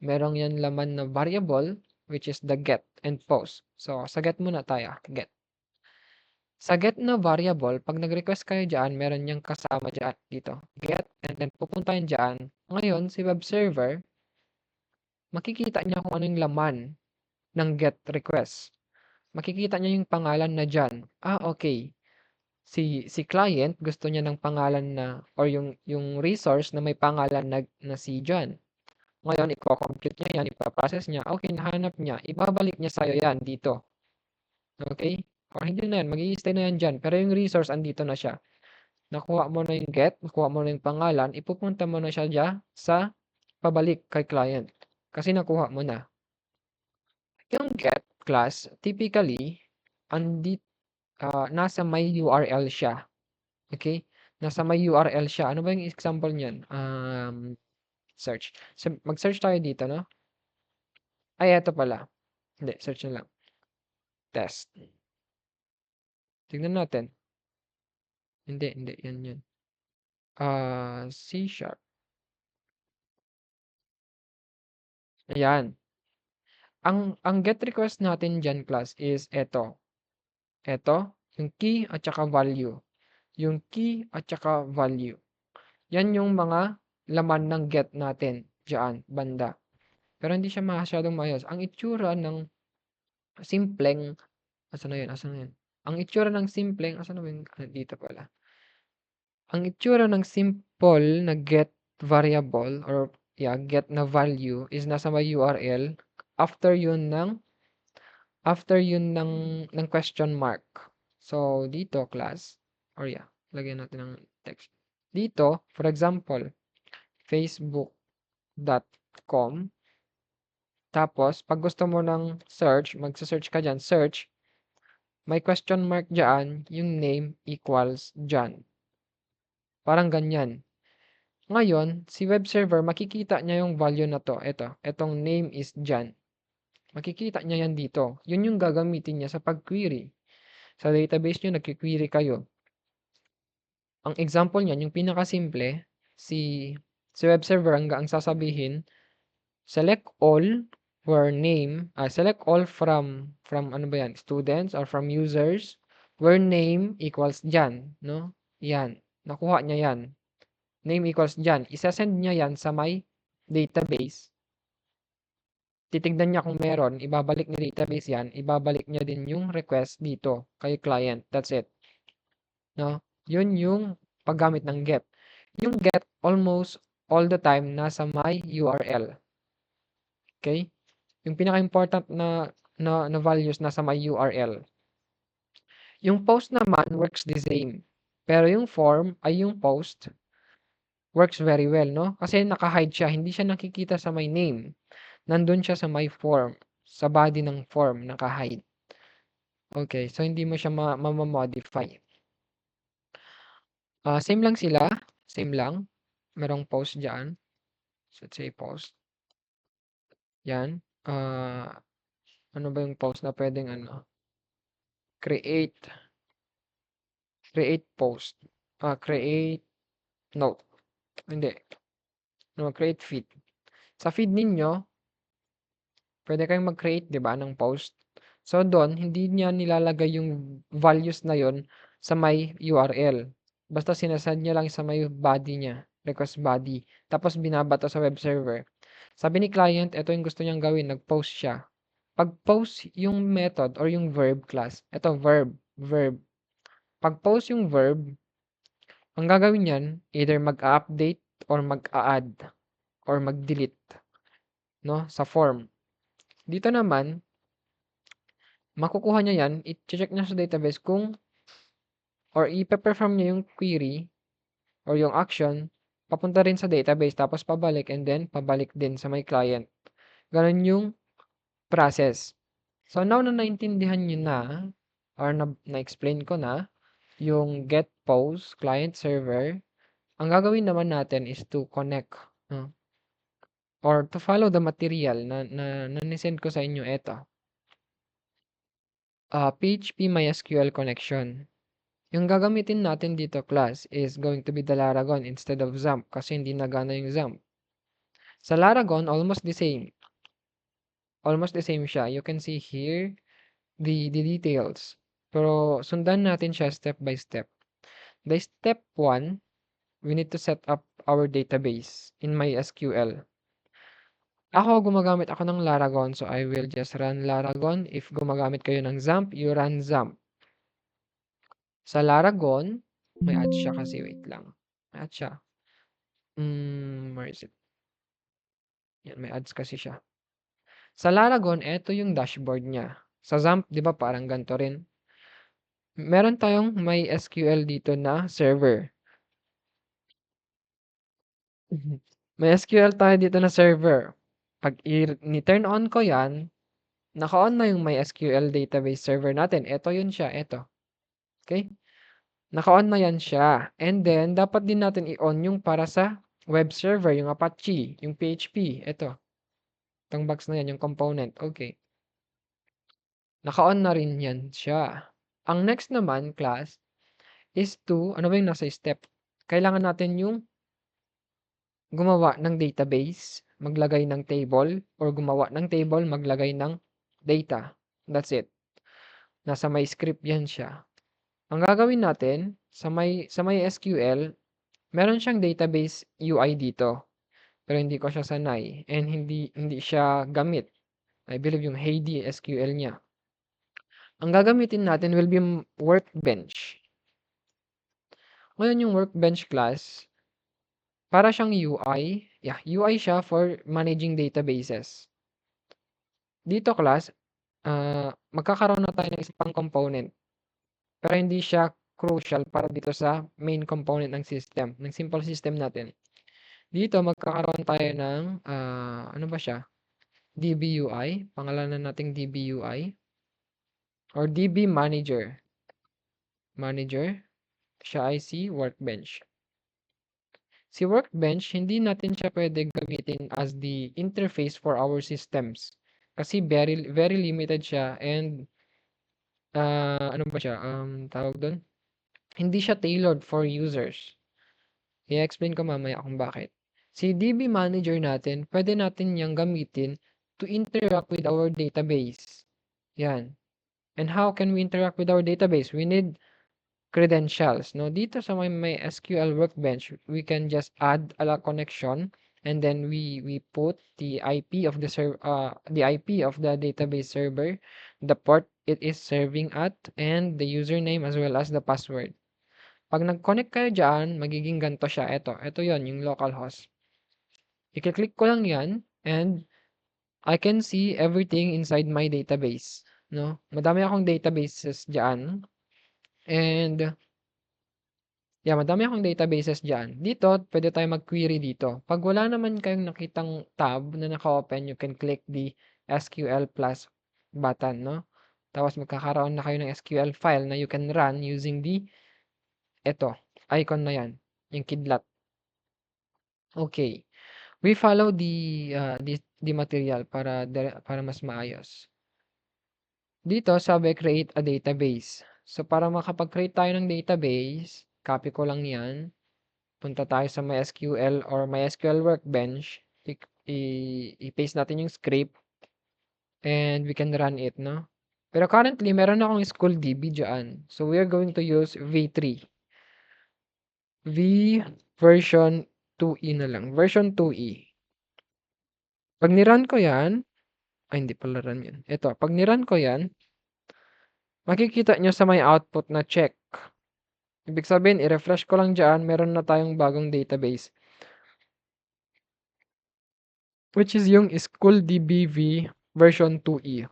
Meron yan laman na variable, which is the get and post. So, sa get muna tayo. Get. Sa get na variable, pag nag-request kayo dyan, meron niyang kasama dyan dito. Get, and then pupuntahin dyan. Ngayon, si web server, makikita niya kung ano yung laman ng get request. Makikita niya yung pangalan na dyan. Okay. Si client, gusto niya ng pangalan na, or yung resource na may pangalan na si John. Ngayon, i-compute niya yan, ipaprocess niya. Okay, nahanap niya. Ibabalik niya sa'yo yan dito. Okay? Or hindi na yan, mag-i-stay na yan dyan. Pero yung resource, andito na siya. Nakuha mo na yung get, nakuha mo na yung pangalan, ipupunta mo na siya dyan sa pabalik kay client. Kasi nakuha mo na. Yung get class, typically, nasa may URL siya. Okay? Nasa may URL siya. Ano ba yung example niyan? Search. So, mag-search tayo dito, no? Ay, eto pala. Hindi, search na lang. Test. Tignan natin. Hindi. Yan. C#. Ayan. Ang get request natin dyan, class, is eto. Eto, yung key at saka value. Yung key at saka value. Yan yung mga laman ng get natin dyan, banda. Pero hindi siya masyadong maayos. Ang itsura ng simpleng, asan na yun? Ang itsura ng simpleng, asan na yun? Dito pala. Ang itsura ng simple na get variable or get na value is nasa may URL after yun ng question mark. So, dito, class, or lagyan natin ng text. Dito, for example, facebook.com. Tapos, pag gusto mo ng search, magsa-search ka dyan, search, may question mark dyan, yung name equals John. Parang ganyan. Ngayon, si web server, makikita niya yung value na to. Etong name is John. Makikita niya yan dito. Yun yung gagamitin niya sa pag-query. Sa database nyo, nag-query kayo. Ang example niyan, yung pinakasimple, si web server ang sasabihin, select all where name, select all from ano ba yan, students or from users, where name equals John, no? Yan. Nakuha niya yan. Name equals John. Isasend niya yan sa my database. Titignan niya kung meron, ibabalik ni database yan, ibabalik niya din yung request dito kay client. That's it. No? Yun yung paggamit ng get. Yung get almost all the time nasa my URL. Okay? Yung pinaka-important na values nasa my URL. Yung post naman works the same. Pero yung form ay yung post works very well, no? Kasi naka-hide siya, hindi siya nakikita sa my name. Nandun siya sa my form, sa body ng form, naka-hide. Okay, so hindi mo siya ma-modify. Same lang sila, same lang. Merong post dyan. So, let's say post. Yan. Ano ba yung post na pwedeng create post. Create note. Hindi. No, create feed. Sa feed ninyo, pwede kayong mag-create, 'di ba, ng post. So doon, hindi niya nilalagay yung values na yon sa may URL. Basta sinasend niya lang sa may body niya, request body. Tapos binabato sa web server. Sabi ni client, ito yung gusto niyang gawin, nag-post siya. Pag-post yung method or yung verb class, ito verb. Pag-post yung verb, ang gagawin niyan, either mag-update or mag-add or mag-delete, no, sa form. Dito naman, makukuha niya yan, i-check niya sa database kung or i-perform niya yung query or yung action papunta rin sa database tapos pabalik and then pabalik din sa my client. Ganun yung process. So now na naintindihan niyo na or na-explain ko na yung get post client server, ang gagawin naman natin is to connect, no? Or to follow the material na nisend ko sa inyo ito. PHP MySQL connection. Yung gagamitin natin dito class is going to be the Laragon instead of XAMPP kasi hindi nagana yung XAMPP. Sa Laragon, almost the same. Almost the same siya. You can see here the details. Pero sundan natin siya step by step. The step 1, we need to set up our database in MySQL. Ako, gumagamit ako ng Laragon, so I will just run Laragon. If gumagamit kayo ng XAMPP, you run XAMPP. Sa Laragon, may add siya kasi, wait lang. May add siya. Where is it? Yan, may ads kasi siya. Sa Laragon, eto yung dashboard niya. Sa XAMPP, di ba parang ganito rin? Meron tayong may SQL dito na server. May SQL tayo dito na server. Pag ni-turn on ko yan, naka-on na yung MySQL database server natin. Ito yun siya, ito. Okay? Naka-on na yan siya. And then, dapat din natin i-on yung para sa web server, yung Apache, yung PHP. Ito. Itong box na yan, yung component. Okay. Naka-on na rin yan siya. Ang next naman, class, is to, ano ba yung nasa step? Kailangan natin yung gumawa ng database, maglagay ng table, or gumawa ng table, maglagay ng data. That's it. Nasa may script yan siya. Ang gagawin natin, sa may SQL, meron siyang database UI dito. Pero hindi ko siya sanay. And hindi siya gamit. I believe yung Heidi SQL niya. Ang gagamitin natin will be workbench. Ngayon yung workbench class, para siyang UI. Yeah, UI siya for managing databases. Dito class, magkakaroon na tayo ng isang component. Pero hindi siya crucial para dito sa main component ng system, ng simple system natin. Dito magkakaroon tayo ng, ano ba siya? DBUI. Pangalanan nating DBUI. Or DB Manager. Manager. Siya ay si Workbench. Si Workbench, hindi natin siya pwede gamitin as the interface for our systems. Kasi very limited siya and ano ba siya? Tawag doon? Hindi siya tailored for users. I-explain ko mamaya kung bakit. Si DB Manager natin, pwede natin niyang gamitin to interact with our database. Yan. And how can we interact with our database? We need credentials. No, dito sa may SQL Workbench, we can just add a connection and then we put the IP of the IP of the database server, the port it is serving at, and the username as well as the password. Pag nag-connect kayo dyan, magiging ganito siya. Ito yon yung localhost. I-click ko lang yan and I can see everything inside my database. No? Madami akong databases dyan. And yeah, madami akong databases dyan. Dito, pwede tayo mag-query dito. Pag wala naman kayong nakitang tab na naka-open, you can click the SQL plus button, no? Tapos magkakaroon na kayo ng SQL file na you can run using the icon na yan, yung kidlat. Okay. We follow the material para mas maayos. Dito, sabi create a database. So, para makapag-create tayo ng database, copy ko lang yan. Punta tayo sa MySQL or MySQL Workbench. I-paste natin yung script. And we can run it, no? Pero currently, meron akong SchoolDB dyan. So, we are going to use V3. V version 2E na lang. Version 2E. Pag ni-run ko yan, ay hindi pala run yan. Ito, pag ni-run ko yan, makikita nyo sa may output na check. Ibig sabihin, i-refresh ko lang dyan, meron na tayong bagong database. Which is yung SchoolDBV version 2e.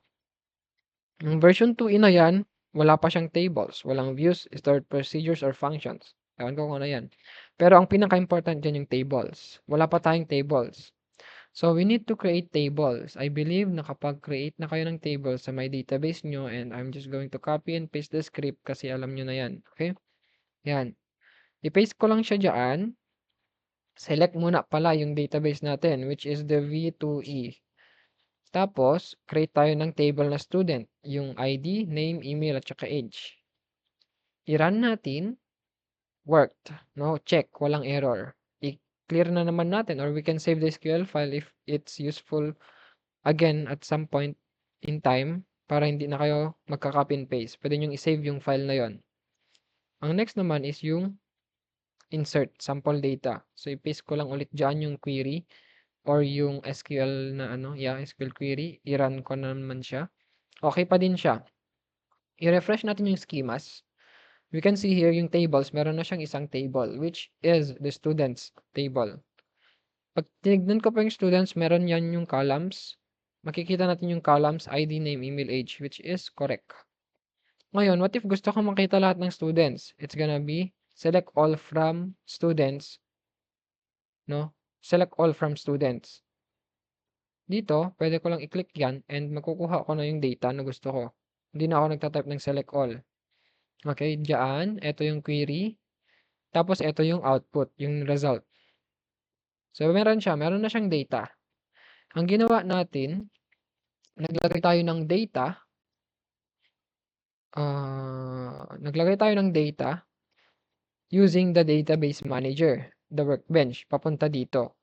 Yung version 2e na yan, wala pa siyang tables. Walang views, stored procedures, or functions. Ewan ko kung ano yan. Pero ang pinaka-important dyan yung tables. Wala pa tayong tables. So, we need to create tables. I believe na kapag create na kayo ng tables sa my database nyo, and I'm just going to copy and paste the script kasi alam nyo na yan. Okay? Yan. I-paste ko lang siya dyan. Select muna pala yung database natin, which is the V2E. Tapos, create tayo ng table na student. Yung ID, name, email, at saka age. I-run natin. Worked. No? Check. Walang error. I-clear na naman natin, or we can save the SQL file if it's useful again at some point in time para hindi na kayo magka-copy and paste. Pwede nyo i-save yung file na yon. Ang next naman is yung insert sample data. So, i-paste ko lang ulit dyan yung query or yung SQL na SQL query. I-run ko na naman siya. Okay pa din siya. I-refresh natin yung schemas. We can see here yung tables. Meron na siyang isang table which is the students table. Pag tinignan ko pa yung students, meron yan yung columns. Makikita natin yung columns, ID, name, email, age, which is correct. Ngayon, what if gusto ko makita lahat ng students? It's gonna be select all from students. No? Select all from students. Dito, pwede ko lang i-click yan and makukuha ko na yung data na gusto ko. Hindi na ako nagtatype ng select all. Okay, dyan, ito yung query. Tapos, ito yung output, yung result. So, meron na siyang data. Ang ginawa natin, naglagay tayo ng data. Naglagay tayo ng data using the database manager, the workbench, papunta dito.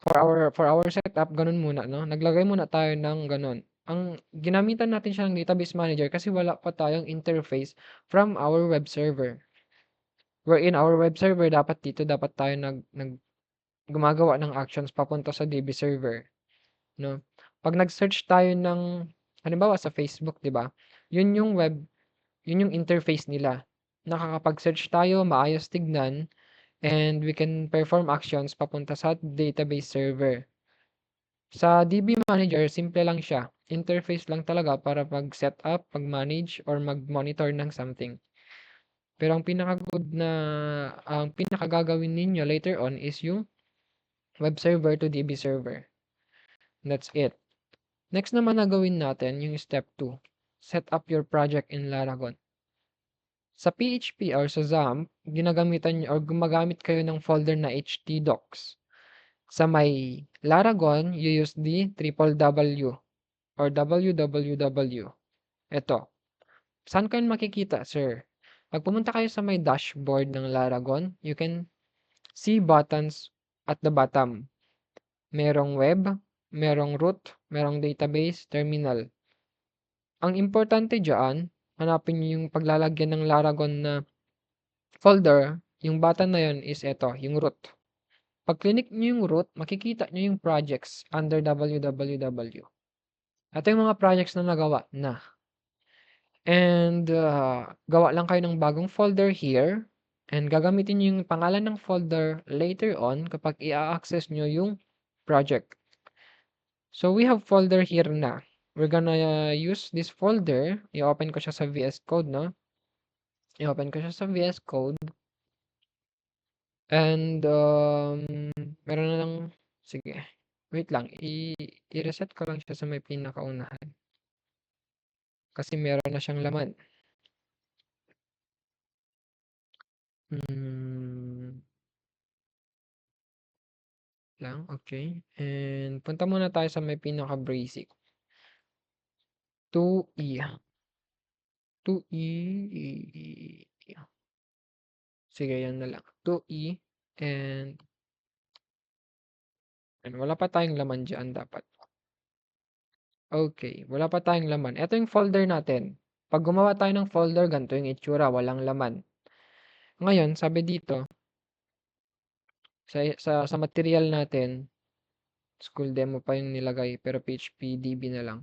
For our setup, ganun muna, no? Naglagay muna tayo ng ganun. Ang ginamitan natin siya ng database manager kasi wala pa tayong interface from our web server. Wherein our web server, dapat tayo gumagawa ng actions papunta sa DB server, no? Pag nag-search tayo ng, halimbawa sa Facebook, di ba? Yun yung interface nila. Nakakapag-search tayo, maayos tignan, and we can perform actions papunta sa database server. Sa DB Manager, simple lang siya. Interface lang talaga para pag-set up, pag-manage, or mag-monitor ng something. Pero ang pinakagagawin ninyo later on is yung web server to DB server. That's it. Next naman na gawin natin yung step 2. Set up your project in Laragon. Sa PHP or sa XAMPP, ginagamitan nyo or gumagamit kayo ng folder na htdocs. Sa may Laragon, you use the www or www. Ito. Saan kayo makikita, sir? Pag pumunta kayo sa may dashboard ng Laragon, you can see buttons at the bottom. Merong web, merong root, merong database, terminal. Ang importante dyan, hanapin nyo yung paglalagyan ng Laragon na folder. Yung button na yun is ito, yung root. Pag click nyo yung root, makikita nyo yung projects under www. Ito yung mga projects na nagawa na. And gawa lang kayo ng bagong folder here. And gagamitin nyo yung pangalan ng folder later on kapag i-access nyo yung project. So we have folder here na. We're gonna use this folder. I-open ko siya sa VS Code, no? I-open ko siya sa VS Code. And meron na lang, sige. Wait lang, i-reset ko lang siya sa may pinakaunahan. Kasi meron na siyang laman. Lang, okay. And punta muna tayo sa may pinaka-basic. 2E. 2E. Sige, yan na lang. 2E. And wala pa tayong laman dyan dapat. Okay, wala pa tayong laman. Ito yung folder natin. Pag gumawa tayo ng folder, ganito yung itsura, walang laman. Ngayon, sabi dito, sa material natin, School demo pa yung nilagay pero PHPDB na lang.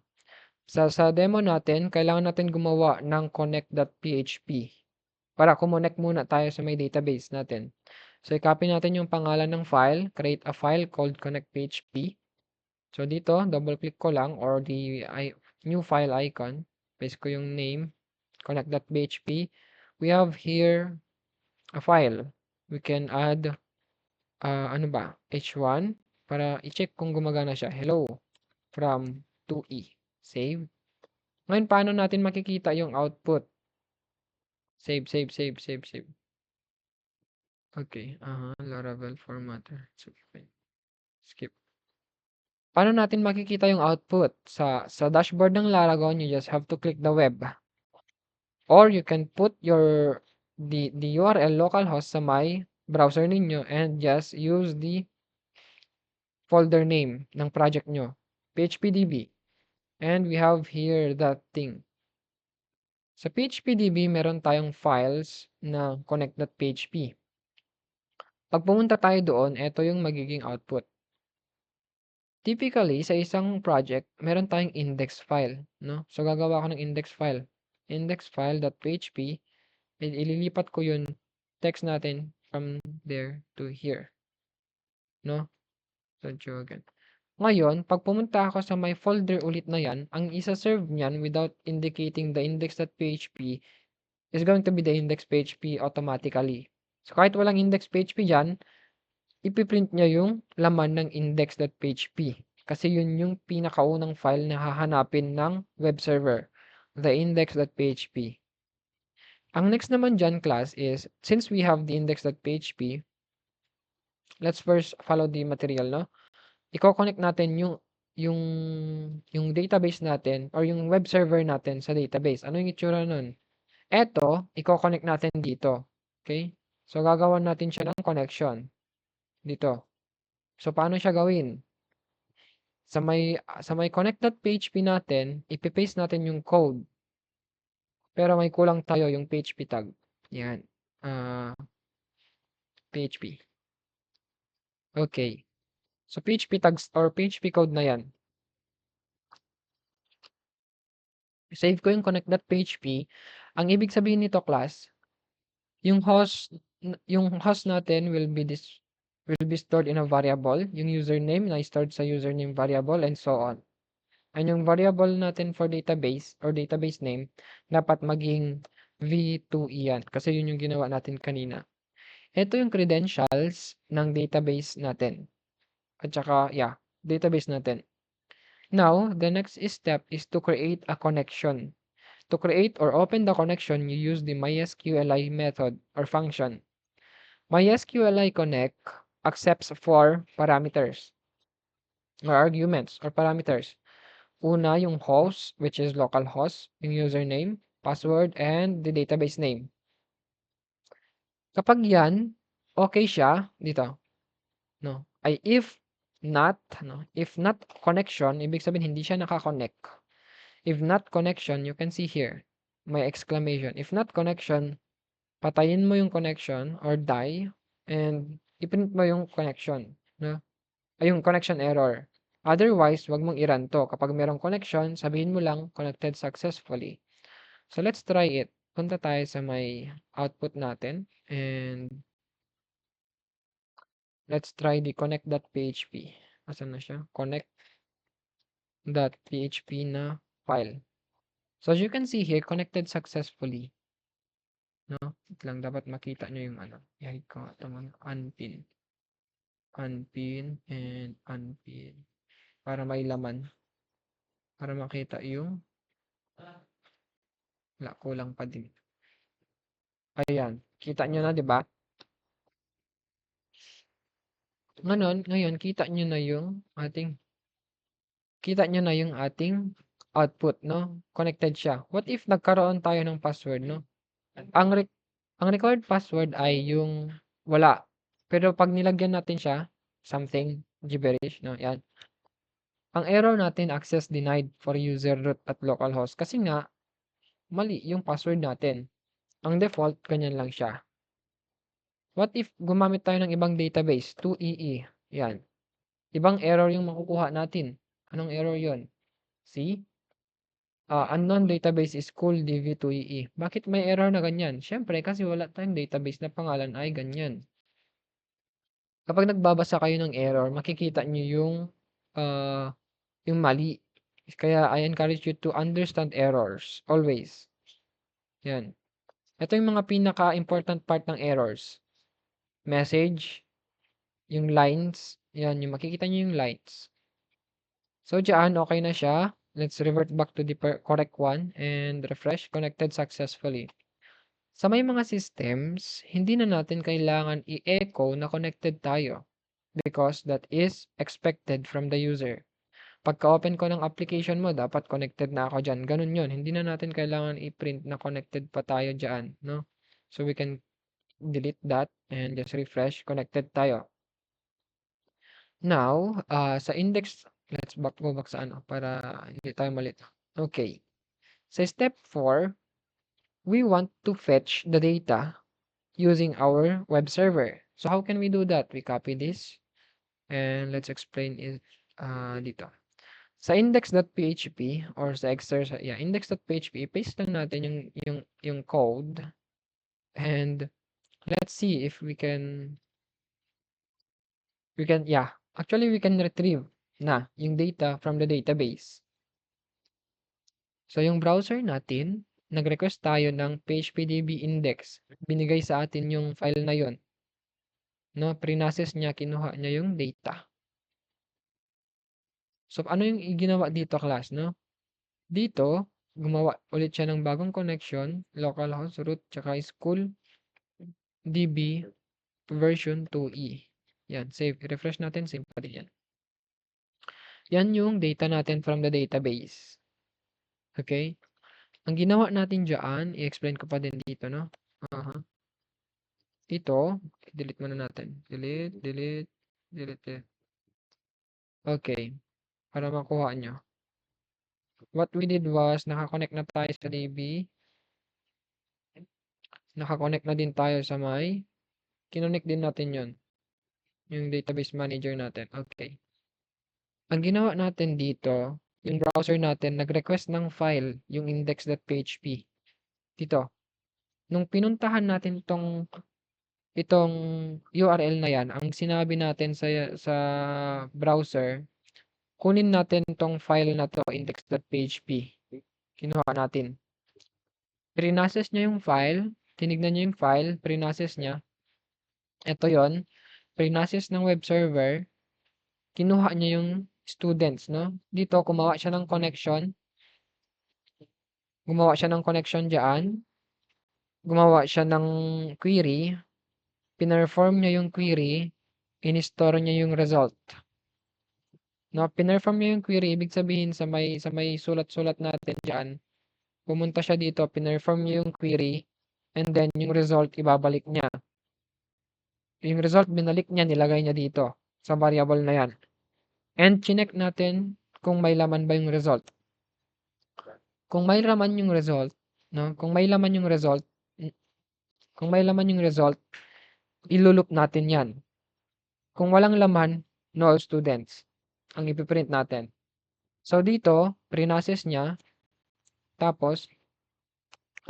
Sa demo natin, kailangan natin gumawa ng connect.php para kumonect muna tayo sa may database natin. So, i-copy natin yung pangalan ng file, create a file called connect.php. So, dito, double-click ko lang or the new file icon. Paste ko yung name, connect.php. We have here a file. We can add, ano ba, h1 para i-check kung gumagana siya. Hello from 2e. Save. Ngayon, paano natin makikita yung output? Save. Okay. Laravel formatter. Skip. Paano natin makikita yung output? Sa dashboard ng Laragon, you just have to click the web. Or you can put the URL localhost sa my browser ninyo and just use the folder name ng project nyo. PHPDB. And we have here that thing. Sa PHPDB, meron tayong files na connect.php. Pag pumunta tayo doon, ito yung magiging output. Typically, sa isang project, meron tayong index file, no? So, gagawa ko ng index file. Index.php, ililipat ko yung text natin from there to here, no? So, again. Ngayon, pag pumunta ako sa my folder ulit na yan, ang isa-serve niyan without indicating the index.php is going to be the index.php automatically. So, kahit walang index.php dyan, ipiprint niya yung laman ng index.php. Kasi yun yung pinakaunang file na hahanapin ng web server, the index.php. Ang next naman dyan, class, is since we have the index.php, let's first follow the material, no? Iko-connect natin yung database natin or yung web server natin sa database. Ano yung itsura nun? Eto, iko-connect natin dito. Okay? So, gagawan natin siya ng connection. Dito. So, paano siya gawin? Sa may connect.php natin, ipipaste natin yung code. Pero may kulang tayo yung PHP tag. Yan. PHP. Okay. So, PHP tags or PHP code na yan. Save ko yung connect.php. Ang ibig sabihin nito, class, yung host natin will be stored in a variable. Yung username na stored sa username variable and so on. And yung variable natin for database or database name, dapat maging v2e yan. Kasi yun yung ginawa natin kanina. Ito yung credentials ng database natin. At saka, yeah, database natin. Now, the next step is to create a connection. To create or open the connection, you use the MySQLi method or function. MySQLi connect accepts 4 parameters or arguments or parameters. Una, yung host, which is localhost, yung username, password, and the database name. Kapag yan, okay siya, dito, no? Ay if not connection, ibig sabihin hindi siya nakakonect. If not connection, you can see here, may exclamation. If not connection, patayin mo yung connection or die, and iprint mo yung connection, no? Ay, yung connection error. Otherwise, wag mong i-run to. Kapag merong connection, sabihin mo lang, connected successfully. So, let's try it. Punta tayo sa may output natin. And let's try the connect.php. Asan na siya? Connect.php na file. So, as you can see here, connected successfully. No? Wait lang, dapat makita nyo yung ano. I-hide ko ito mga unpin. Unpin and unpin. Para may laman. Para makita yung wala, kulang pa din. Ayan. Kita nyo na, di ba? Ngayon, kita nyo na yung ating output, no? Connected siya. What if nagkaroon tayo ng password, no? Ang required password ay yung wala. Pero pag nilagyan natin siya, something gibberish, no? Yan. Ang error natin, access denied for user root at localhost. Kasi nga, mali yung password natin. Ang default, ganyan lang siya. What if gumamit tayo ng ibang database, 2EE? Yan. ibang error yung makukuha natin. Anong error yon? See? Unknown database is cool dv2ee. Bakit may error na ganyan? Siyempre, kasi wala tayong database na pangalan ay ganyan. Kapag nagbabasa kayo ng error, makikita nyo yung mali. Kaya I encourage you to understand errors. Always. Yan. Ito yung mga pinaka-important part ng errors. Message, yung lines. Yan, yung makikita nyo yung lines. So, dyan, okay na siya. Let's revert back to the correct one and refresh. Connected successfully. Sa may mga systems, hindi na natin kailangan i-echo na connected tayo because that is expected from the user. Pagka-open ko ng application mo, dapat connected na ako dyan. Ganun yun. Hindi na natin kailangan i-print na connected pa tayo dyan. No? So, we can delete that and just refresh. Connected tayo. Now, sa index, let's go back sa ano para hindi tayo malito. Okay. Sa step 4, we want to fetch the data using our web server. So, how can we do that? We copy this and let's explain it dito. Sa index.php or sa exercise, index.php, paste lang natin yung code and let's see if we can actually we can retrieve na yung data from the database. So yung browser natin, nag-request tayo ng phpdb index. Binigay sa atin yung file na yon. No, pre-process niya, kinuha niya yung data. So ano yung ginawa dito, class, no? Dito, gumawa ulit siya ng bagong connection, localhost root, tsaka school db version 2e. Yan, save. Refresh natin, save pa din yan. Yan yung data natin from the database. Okay? Ang ginawa natin dyan, i-explain ko pa din dito, no? Ito, delete muna natin. Delete. Okay. Para makuha nyo. What we did was, nakakonect na tayo sa DB. Nakakonect na din tayo sa may. Kinonect din natin yon, yung database manager natin. Okay. Ang ginawa natin dito, yung browser natin, nag-request ng file, yung index.php. Dito. Nung pinuntahan natin itong URL na yan, ang sinabi natin sa browser, kunin natin tong file na to, index.php. Kinuha natin. Pre-process niya yung file, tinignan niya yung file, pre-process niya. Ito yon, pre-process ng web server, kinuha niya yung students, no? Dito, gumawa siya ng connection. Gumawa siya ng connection dyan. Gumawa siya ng query. Pinerform niya yung query. In-store niya yung result. No, pinerform niya yung query, ibig sabihin sa may sulat-sulat natin dyan, pumunta siya dito, pinerform niya yung query, and then yung result, ibabalik niya. Yung result, binalik niya, nilagay niya dito, sa variable na yan. And chinek natin kung may laman ba yung result. Kung may laman yung result, no? Kung may laman yung result, ilulup natin yan. Kung walang laman, no students ang ipiprint natin. So dito, pre-process niya, tapos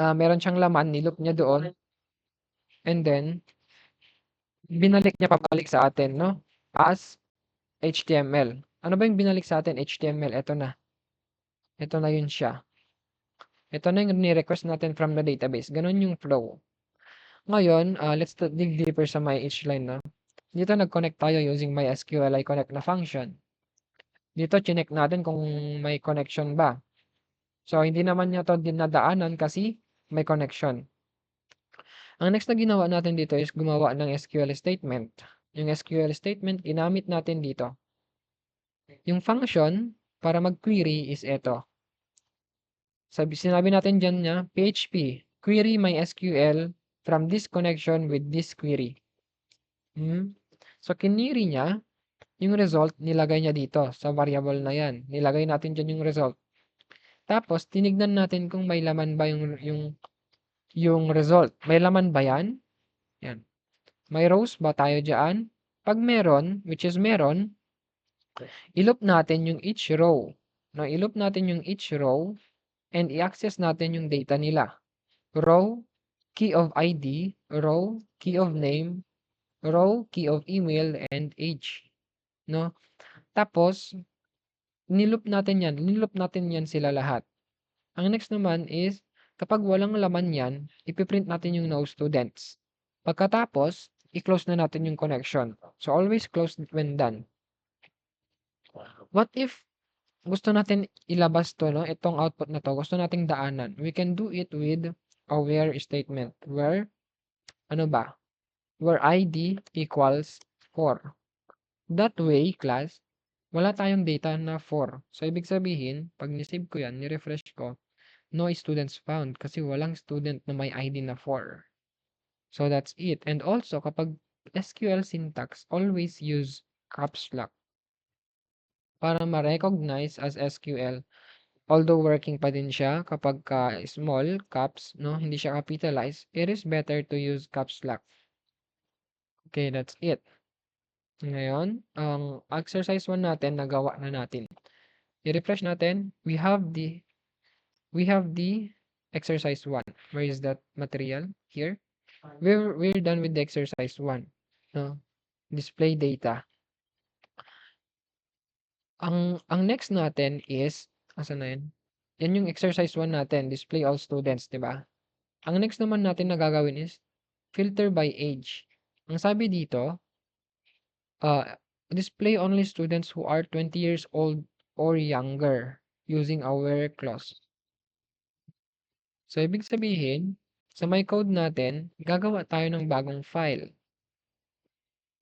meron siyang laman, niloop niya doon, and then binalik niya pabalik sa atin, no? As HTML. Ano ba yung binalik sa atin? HTML. Ito na. Ito na yun siya. Ito na yung ni-request natin from the database. Ganun yung flow. Ngayon, let's dig deeper sa my each line, no? Dito nag-connect tayo using my SQLi connect na function. Dito, chinek natin kung may connection ba. So, hindi naman niya to dinadaanan kasi may connection. Ang next na ginawa natin dito is gumawa ng SQL statement. Yung SQL statement, ginamit natin dito. Yung function para mag-query is ito. Sinabi natin dyan niya, PHP, query my SQL from this connection with this query. So, kiniri niya, yung result, nilagay niya dito sa variable na yan. Nilagay natin dyan yung result. Tapos, tinignan natin kung may laman ba yung result. May laman ba yan? Yan. May rows ba tayo dyan? Pag meron, which is meron, I-loop natin yung each row. No, i-loop natin yung each row and i-access natin yung data nila. Row, key of ID, row, key of name, row, key of email, and age. No? Tapos, niloop natin yan sila lahat. Ang next naman is, kapag walang laman yan, ipiprint natin yung no students. Pagkatapos, i-close na natin yung connection. So, always close when done. What if gusto natin ilabas to, no? Itong output na to, gusto nating daanan. We can do it with a where statement. Where, ano ba? Where ID equals 4. That way, class, wala tayong data na 4. So, ibig sabihin, pag nisave ko yan, ni-refresh ko, no students found kasi walang student na may ID na 4. So, that's it. And also, kapag SQL syntax, always use caps lock para ma-recognize as SQL. Although working pa din siya kapag small caps, no, hindi siya capitalized, it is better to use caps lock. Okay, that's it. Ngayon, ang exercise 1 natin, nagawa na natin. I-refresh natin. We have the exercise 1. Where is that material? Here. We're done with the exercise 1. No? Display data. Ang next natin is, asan na yun? Yan yung exercise 1 natin, display all students, di ba? Ang next naman natin na gagawin is, filter by age. Ang sabi dito, display only students who are 20 years old or younger using a where clause. So, ibig sabihin, sa my code natin, gagawa tayo ng bagong file.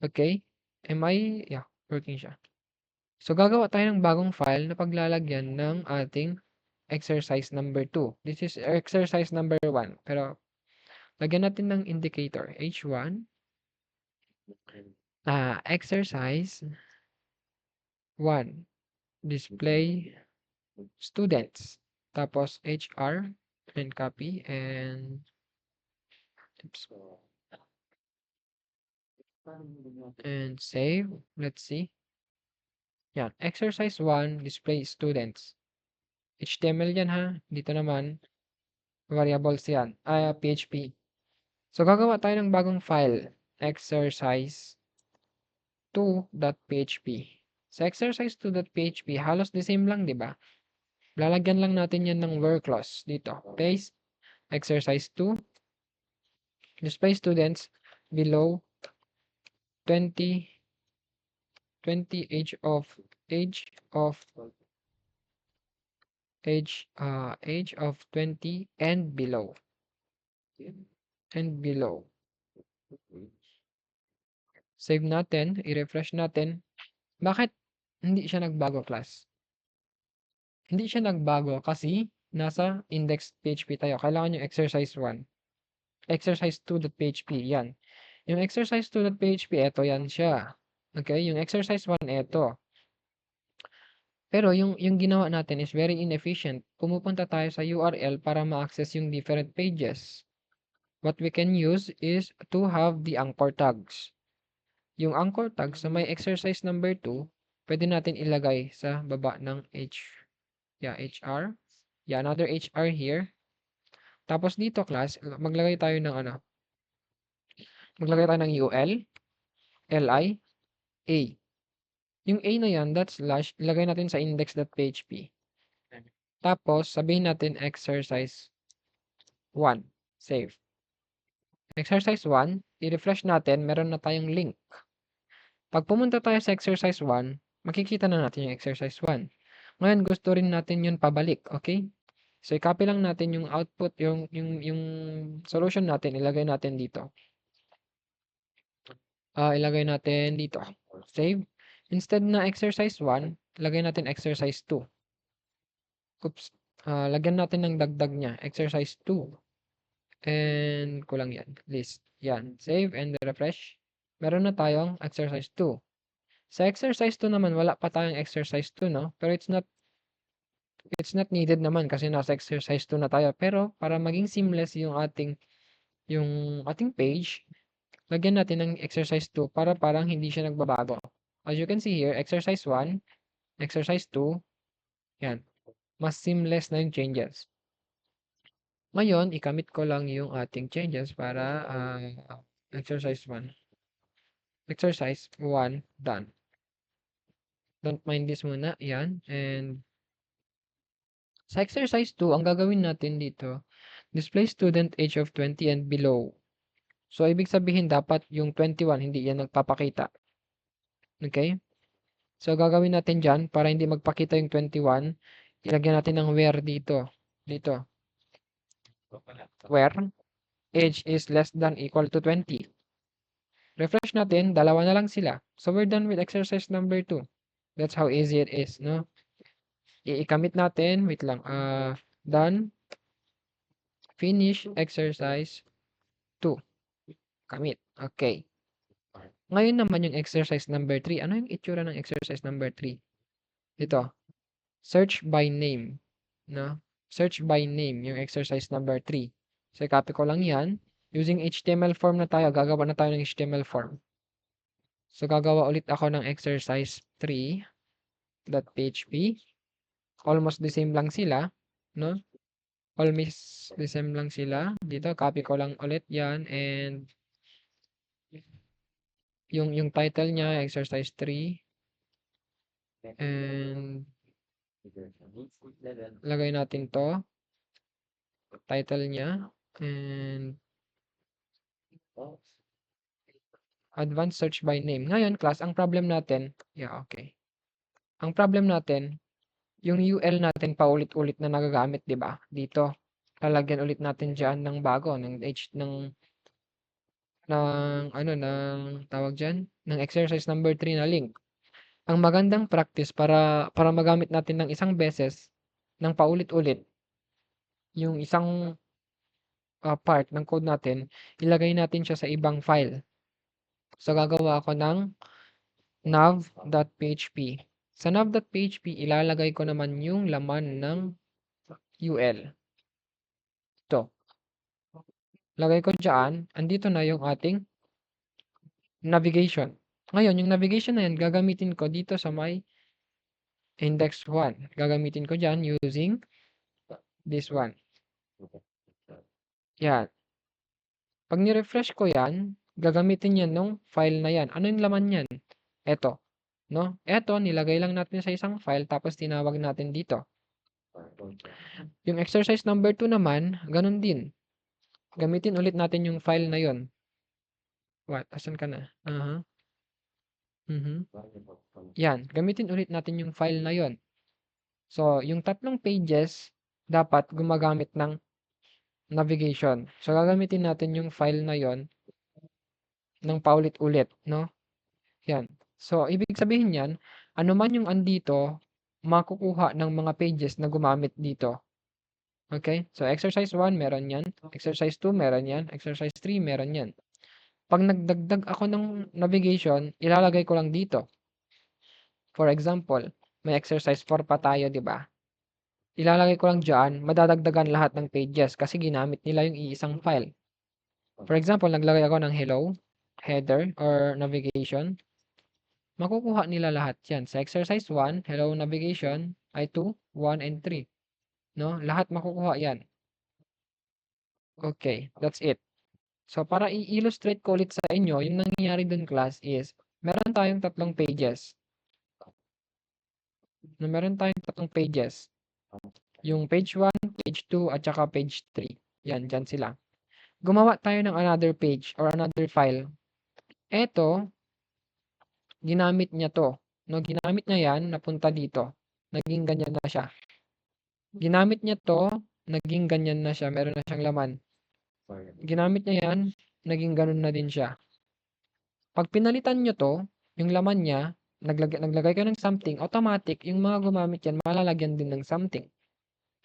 Okay? Yeah, working siya. So, gagawa tayo ng bagong file na paglalagyan ng ating exercise number 2. This is exercise number 1. Pero, lagyan natin ng indicator. H1. Exercise 1. Display students. Tapos, HR. And copy. And, oops. And save. Let's see. Yan. Exercise 1, display students. HTML yan ha. Dito naman, variables yan. PHP. So, gagawa tayo ng bagong file. Exercise 2.php. Sa exercise 2.php, halos the same lang, di ba? Lalagyan lang natin yan ng where clause. Dito. Paste. Exercise 2. Display students below 20 age of 20 and below. Save natin, i-refresh natin. Bakit hindi siya nagbago, class? Hindi siya nagbago kasi nasa index.php tayo. Kailangan yung exercise 1. Exercise 2.php, yan. Yung exercise 2.php, eto yan siya. Okay, yung exercise 1, eto. Pero yung ginawa natin is very inefficient. Pumupunta tayo sa URL para ma-access yung different pages. What we can use is to have the anchor tags. Yung anchor tags sa may exercise number 2, pwede natin ilagay sa baba ng HR. Yeah, another HR here. Tapos dito, class, maglagay tayo ng Maglagay tayo ng UL, LI, A. Yung A na yan, that slash, ilagay natin sa index.php. Tapos, sabihin natin exercise 1. Save. Exercise 1, i-refresh natin, meron na tayong link. Pag pumunta tayo sa exercise 1, makikita na natin yung exercise 1. Ngayon, gusto rin natin yun pabalik, okay? So, i-copy lang natin yung output, yung solution natin, ilagay natin dito. Ilagay natin dito. Save. Instead na exercise 1, lagay natin exercise 2. Oops. Lagyan natin ng dagdag niya. Exercise 2. And kulang yan. List. Yan. Save and refresh. Meron na tayong exercise 2. Sa exercise 2 naman, wala pa tayong exercise 2, no? Pero it's not needed naman kasi nasa exercise 2 na tayo. Pero para maging seamless yung ating page, lagyan natin ng exercise 2 para parang hindi siya nagbabago. As you can see here, exercise 1, exercise 2, yan. Mas seamless na yung changes. Ngayon, ikamit ko lang yung ating changes para exercise 1. Exercise 1, done. Don't mind this muna, yan. And sa exercise 2, ang gagawin natin dito, display student age of 20 and below. So, ibig sabihin dapat yung 21, hindi yan nagpapakita. Okay? So, gagawin natin dyan, para hindi magpakita yung 21, ilagyan natin ng where dito. Dito. Where age is less than equal to 20. Refresh natin, dalawa na lang sila. So, we're done with exercise number 2. That's how easy it is, no? I-commit natin, wait lang, done, finish exercise 2. Commit. Okay. Ngayon naman yung exercise number 3. Ano yung itsura ng exercise number 3? Ito. Search by name. No? Search by name yung exercise number 3. So, copy ko lang yan. Using HTML form na tayo, gagawa na tayo ng HTML form. So, gagawa ulit ako ng exercise 3.php. Almost the same lang sila. No? Almost the same lang sila. Dito, copy ko lang ulit yan. And yung title niya, exercise 3. And lagay natin to. Title niya. And advanced search by name. Ngayon, class, ang problem natin, okay. Ang problem natin, yung UL natin paulit-ulit na nagagamit, di ba? Dito, lalagyan ulit natin dyan ng bago, ng tawag dyan, ng exercise number 3 na link. Ang magandang practice para magamit natin ng isang beses, ng paulit-ulit, yung isang part ng code natin, ilagay natin siya sa ibang file. So, gagawa ako ng nav.php. Sa nav.php, ilalagay ko naman yung laman ng UL. Ito. Lagay ko dyan, andito na yung ating navigation. Ngayon, yung navigation na yan, gagamitin ko dito sa my index 1. Gagamitin ko dyan using this one. Yan. Pag ni-refresh ko yan, gagamitin yan nung file na yan. Ano yung laman yan? Ito. No? Ito, nilagay lang natin sa isang file, tapos tinawag natin dito. Yung exercise number 2 naman, ganun din. Gamitin ulit natin yung file na yon. What? Asan ka na? Yan. Gamitin ulit natin yung file na yon. So, yung tatlong pages, dapat gumagamit ng navigation. So, gagamitin natin yung file na yon ng paulit-ulit, no? Yan. So, ibig sabihin yan, ano man yung andito, makukuha ng mga pages na gumamit dito. Okay? So, exercise 1, meron yan. Exercise 2, meron yan. Exercise 3, meron yan. Pag nagdagdag ako ng navigation, ilalagay ko lang dito. For example, may exercise 4 pa tayo, di ba? Ilalagay ko lang dyan, madadagdagan lahat ng pages kasi ginamit nila yung iisang file. For example, naglagay ako ng hello, header, or navigation. Makukuha nila lahat yan. Sa exercise 1, hello navigation, ay 2, 1, and 3. No? Lahat makukuha yan. Okay, that's it. So, para i-illustrate ko ulit sa inyo, yung nangyayari dun class is, meron tayong tatlong pages. Meron tayong tatlong pages. Yung page 1, page 2, at saka page 3. Yan, dyan sila. Gumawa tayo ng another page or another file. Eto, ginamit niya to. No, ginamit niya yan, napunta dito. Naging ganyan na siya. Ginamit niya to, naging ganyan na siya. Meron na siyang laman. Ginamit niya yan, naging ganun na din siya. Pag pinalitan nyo to, yung laman niya, naglagay ka ng something, automatic, yung mga gumamit yan, malalagyan din ng something.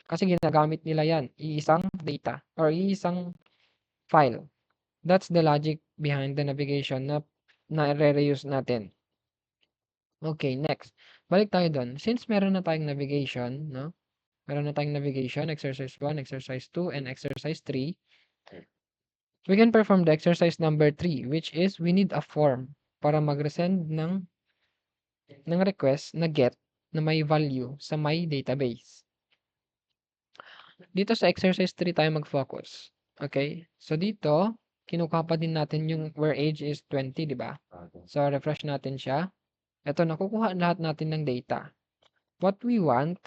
Kasi ginagamit nila yan, iisang data, or iisang file. That's the logic behind the navigation na re-reuse natin. Okay, next. Balik tayo doon. Since meron na tayong navigation, no? Meron na tayong navigation, exercise 1, exercise 2, and exercise 3. We can perform the exercise number 3, which is we need a form para mag-resend ng ng request na get na may value sa my database. Dito sa exercise 3 tayo mag-focus. Okay? So dito, kinukuha pa din natin yung where age is 20, di ba? So refresh natin siya. Ito, nakukuha lahat natin ng data. What we want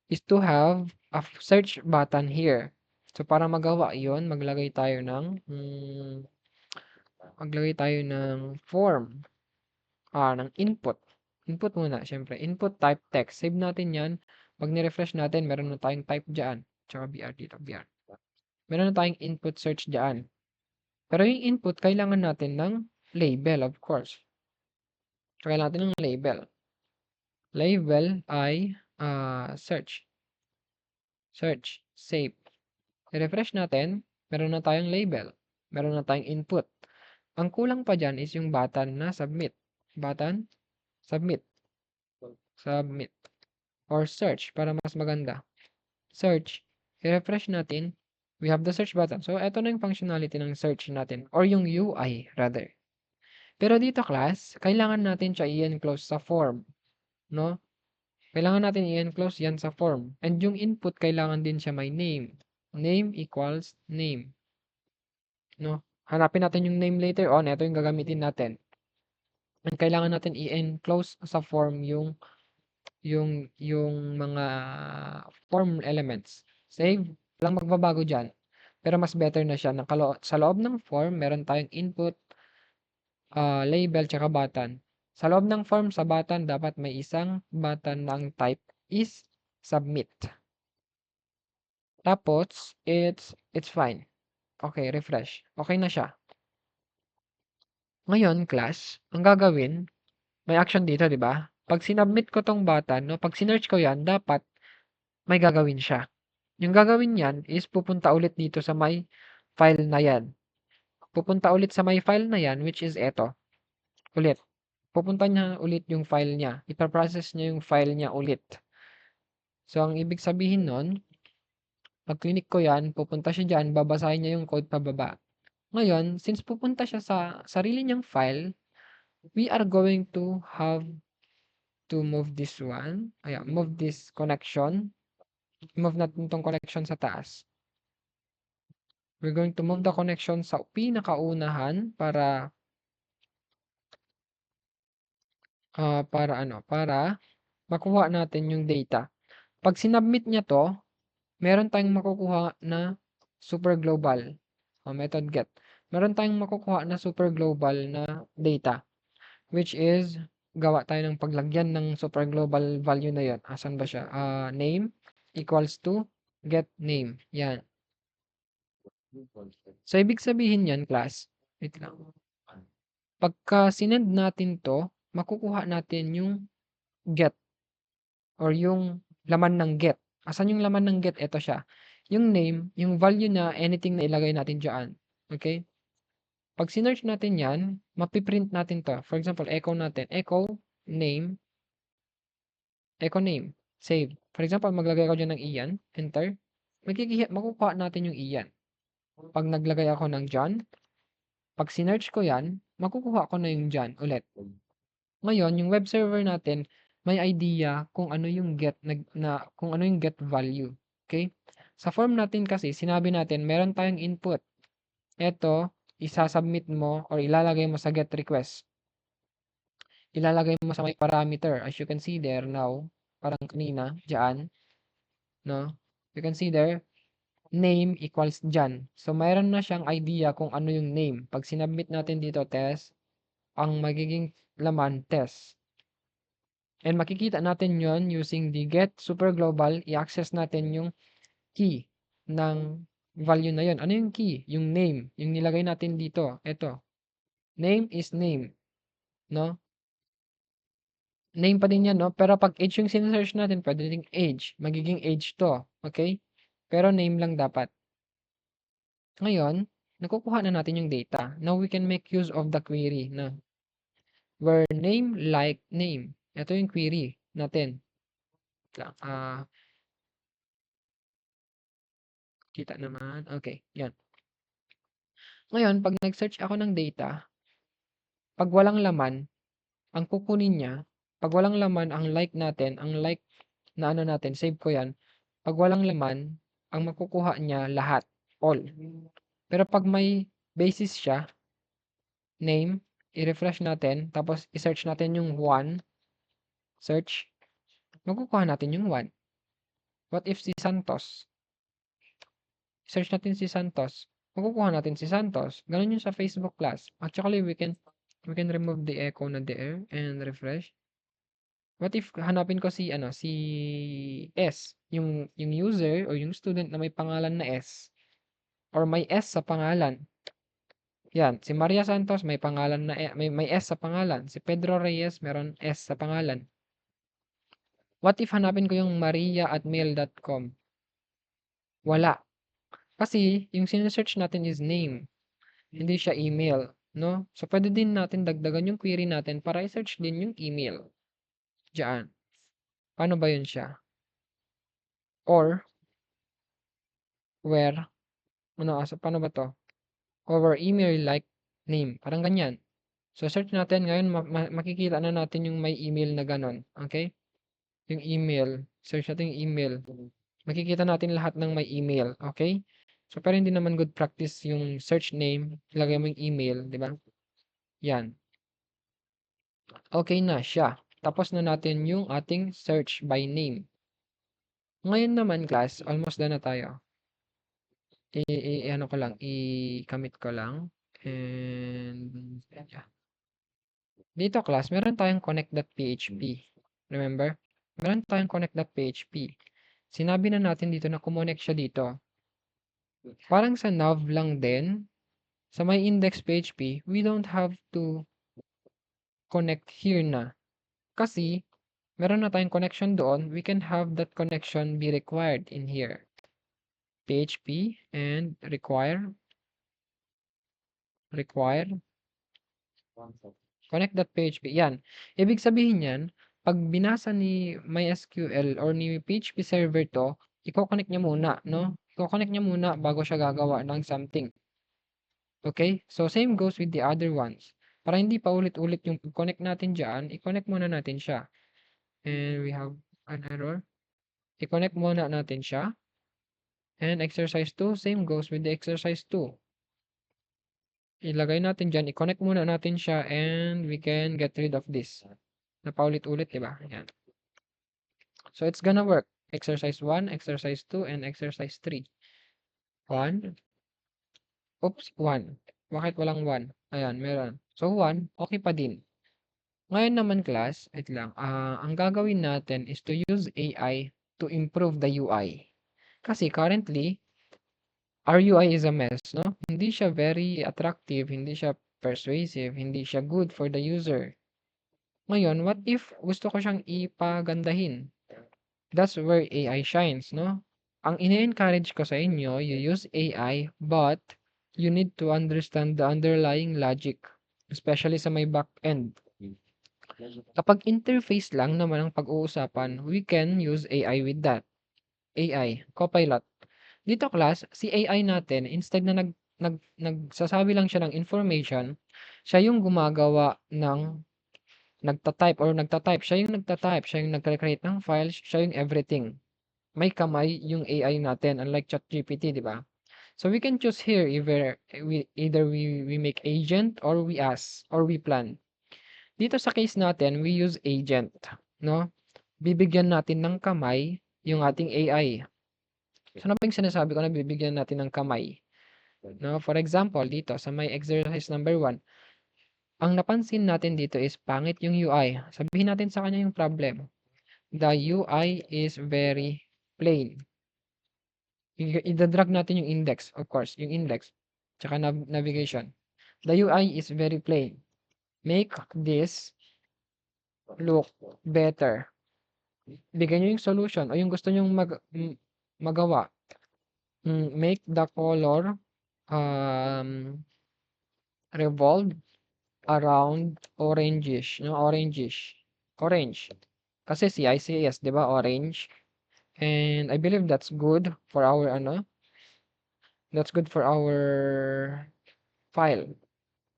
is to have a search button here. So para magawa yon, maglagay tayo ng form, ng input. Input muna, syempre. Input type text. Save natin yan. Pag ni-refresh natin, meron na tayong type dyan. Tsaka BR dito, BR. Meron na tayong input search dyan. Pero yung input, kailangan natin ng label, of course. Kailangan natin ng label. Label ay search. Search. Save. I-refresh natin, meron na tayong label. Meron na tayong input. Ang kulang pa dyan is yung button na submit. Button, submit. Submit. Or search para mas maganda. Search. I-refresh natin. We have the search button. So, ito na yung functionality ng search natin. Or yung UI, rather. Pero dito, class, kailangan natin siya i-enclose sa form. No? Kailangan natin i-enclose yan sa form. And yung input, kailangan din siya may name. Name equals name. No? Hanapin natin yung name later on. Ito yung gagamitin natin. And kailangan natin i-enclose sa form yung mga form elements. Save. Walang magbabago dyan. Pero mas better na siya. Sa loob ng form, meron tayong input, label, tsaka button. Sa loob ng form, sa button, dapat may isang button na ang type is submit. Tapos, it's fine. Okay, refresh. Okay na siya. Ngayon, class, ang gagawin, may action dito, di ba? Pag sinubmit ko tong button, no, pag sinearch ko yan, dapat may gagawin siya. Yung gagawin yan is pupunta ulit dito sa may file na yan. Pupunta ulit sa may file na yan, which is eto. Ulit. Pupunta niya ulit yung file niya. Ipaprocess niya yung file niya ulit. So, ang ibig sabihin nun, pag clinic ko yan, pupunta siya dyan, babasahin niya yung code pababa. Ngayon, since pupunta siya sa sarili niyang file, we are going to have to move this one. Ayan, move this connection. Move natin itong connection sa taas. We're going to move the connection sa pinakaunahan para makuha natin yung data. Pag sinubmit niya to, meron tayong makukuha na super global method get. Meron tayong makukuha na super global na data, which is gawa tayo ng paglagyan ng super global value na yon. Asan ba siya? Name equals to get name. Yan. So, ibig sabihin yan, class. Wait lang. Pagka sinend natin to, makukuha natin yung get or yung laman ng get. Asan yung laman ng get? Ito siya. Yung name, yung value na anything na ilagay natin dyan. Okay? Pag sinearch natin yan, mapiprint natin to. For example, echo natin. Echo name. Save. For example, maglagay ako dyan ng iyan. Enter. Makukuha natin yung iyan. Pag naglagay ako ng John, pag sinearch ko yan, makukuha ko na yung John ulit. Ngayon, yung web server natin, may idea kung ano yung get value. Okay? Sa form natin kasi, sinabi natin, meron tayong input. Ito, isasubmit mo or ilalagay mo sa get request. Ilalagay mo sa may parameter. As you can see there now, parang kanina, dyan. No? You can see there, name equals dyan. So, mayroon na siyang idea kung ano yung name. Pag sinubmit natin dito, test, ang magiging laman, test. And makikita natin yon using the get super global, i-access natin yung key ng value na yon. Ano yung key? Yung name. Yung nilagay natin dito. Ito. Name is name. No? Name pa din yan, no? Pero pag age yung sinesearch natin, pwede ding age. Magiging age to. Okay? Pero name lang dapat. Ngayon, nakukuha na natin yung data. Now, we can make use of the query na where name like name. Ito yung query natin. Kita naman. Okay, yan. Ngayon, pag nag-search ako ng data, pag walang laman, ang kukunin niya Pag walang laman, ang like natin, ang like na ano natin, save ko yan. Pag walang laman, ang makukuha niya lahat, all. Pero pag may basis siya, name, i-refresh natin, tapos i-search natin yung 1, search, makukuha natin yung 1. What if si Santos? Search natin si Santos. Makukuha natin si Santos. Ganun yung sa Facebook class. Actually, we can remove the echo na there and refresh. What if hanapin ko si S, yung user o yung student na may pangalan na S or may S sa pangalan. Yan, si Maria Santos may pangalan na may S sa pangalan. Si Pedro Reyes meron S sa pangalan. What if hanapin ko yung maria@mail.com? Wala. Kasi yung sinesearch natin is name, hindi siya email, no? So pwede din natin dagdagan yung query natin para i-search din yung email. Diyan. Paano ba yun siya? Or where paano ba 'to? Or email like name, parang ganyan. So search natin ngayon makikita na natin yung may email na gano'n, okay? Yung email, search natin yung email. Makikita natin lahat ng may email, okay? So pero hindi naman good practice yung search name, ilagay mo yung email, 'di ba? Yan. Okay na siya. Tapos na natin yung ating search by name. Ngayon naman class, almost done na tayo. Ano ko lang, i-commit ko lang. And yeah. Dito class, meron tayong connect.php. Remember? Meron tayong connect.php. Sinabi na natin dito na kumonek siya dito. Parang sa nav lang din, sa may index.php, we don't have to connect here na. Kasi, meron na tayong connection doon, we can have that connection be required in here. PHP and require connect.php. Yan. Ibig sabihin yan, pag binasa ni MySQL or ni PHP server to, i-connect niya muna, no? I-connect niya muna bago siya gagawa ng something. Okay? So, same goes with the other ones. Para hindi pa ulit-ulit yung connect natin dyan, i-connect muna natin siya. And we have an error. I-connect muna natin siya. And exercise 2, same goes with the exercise 2. Ilagay natin dyan, i-connect muna natin siya and we can get rid of this. Napaulit-ulit, di ba? Yan. So, it's gonna work. Exercise 1, exercise 2, and exercise 3. 1. Oops, 1. Bakit walang 1? Ayan, meron. So, 1, okay pa din. Ngayon naman class, wait lang, ang gagawin natin is to use AI to improve the UI. Kasi currently, our UI is a mess, no? Hindi siya very attractive, hindi siya persuasive, hindi siya good for the user. Ngayon, what if gusto ko siyang ipagandahin? That's where AI shines, no? Ang ini-encourage ko sa inyo, you use AI, but you need to understand the underlying logic, especially sa may back-end. Kapag interface lang naman ang pag-uusapan, we can use AI with that. AI, Copilot. Dito class, si AI natin, instead na nagsasabi lang siya ng information, siya yung gumagawa ng nagta-type, siya yung nagta-type, siya yung nagcre-create ng files, siya yung everything. May kamay yung AI natin, unlike ChatGPT, di ba? So we can choose here either we make agent or we ask or we plan. Dito sa case natin, we use agent, no? Bibigyan natin ng kamay yung ating AI. So, ano ba yung sinasabi ko na bibigyan natin ng kamay? No? For example, dito sa may exercise number 1, ang napansin natin dito is pangit yung UI. Sabihin natin sa kanya yung problem. The UI is very plain. I-drag natin yung index, of course, yung index, tsaka navigation. The UI is very plain. Make this look better. Bigyan nyo yung solution o yung gusto nyong magawa. Make the color revolve around orangish, no? Orange. Kasi CICS, 'di ba? Orange. And I believe that's good for our That's good for our file.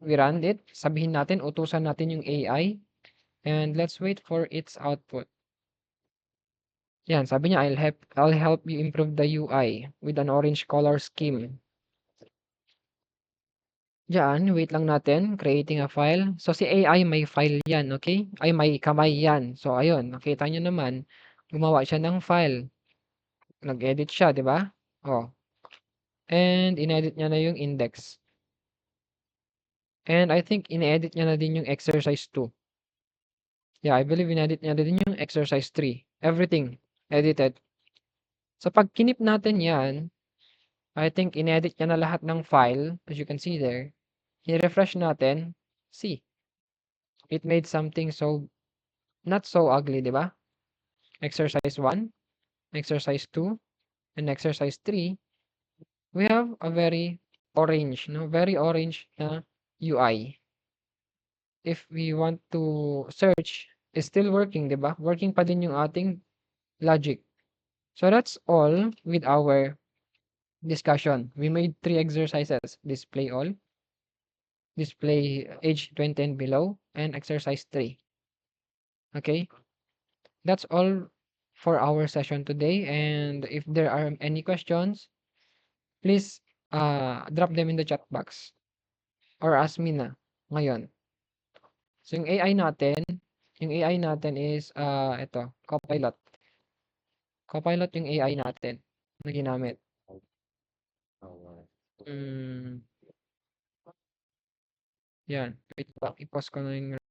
We run it. Sabihin natin, utusan natin yung AI. And let's wait for its output. Yan, sabi niya, I'll help you improve the UI with an orange color scheme. Diyan, wait lang natin, creating a file. So, si AI may file yan, okay? Ay, may kamay yan. So, ayun, nakita nyo naman, gumawa siya ng file. Nag-edit siya, di ba? Oh. And, inedit niya na yung index. And I think, in-edit niya na din yung exercise 2. Yeah, I believe in-edit niya na din yung exercise 3. Everything, edited. So, pag kinip natin yan, I think, in-edit niya na lahat ng file, as you can see there. I-refresh natin, see. It made something so not so ugly, di ba? Exercise 1, exercise 2, and exercise 3, we have a very orange, no? Very orange na UI. If we want to search, it's still working, di ba? Working pa din yung ating logic. So that's all with our discussion. We made 3 exercises. Display all, display age 20 and below, and exercise 3. Okay? That's all for our session today. And if there are any questions, please drop them in the chat box or ask me na ngayon. So yung AI natin is ito, Copilot. Copilot yung AI natin na ginamit. Yan, wait lang, i-pause ko na yung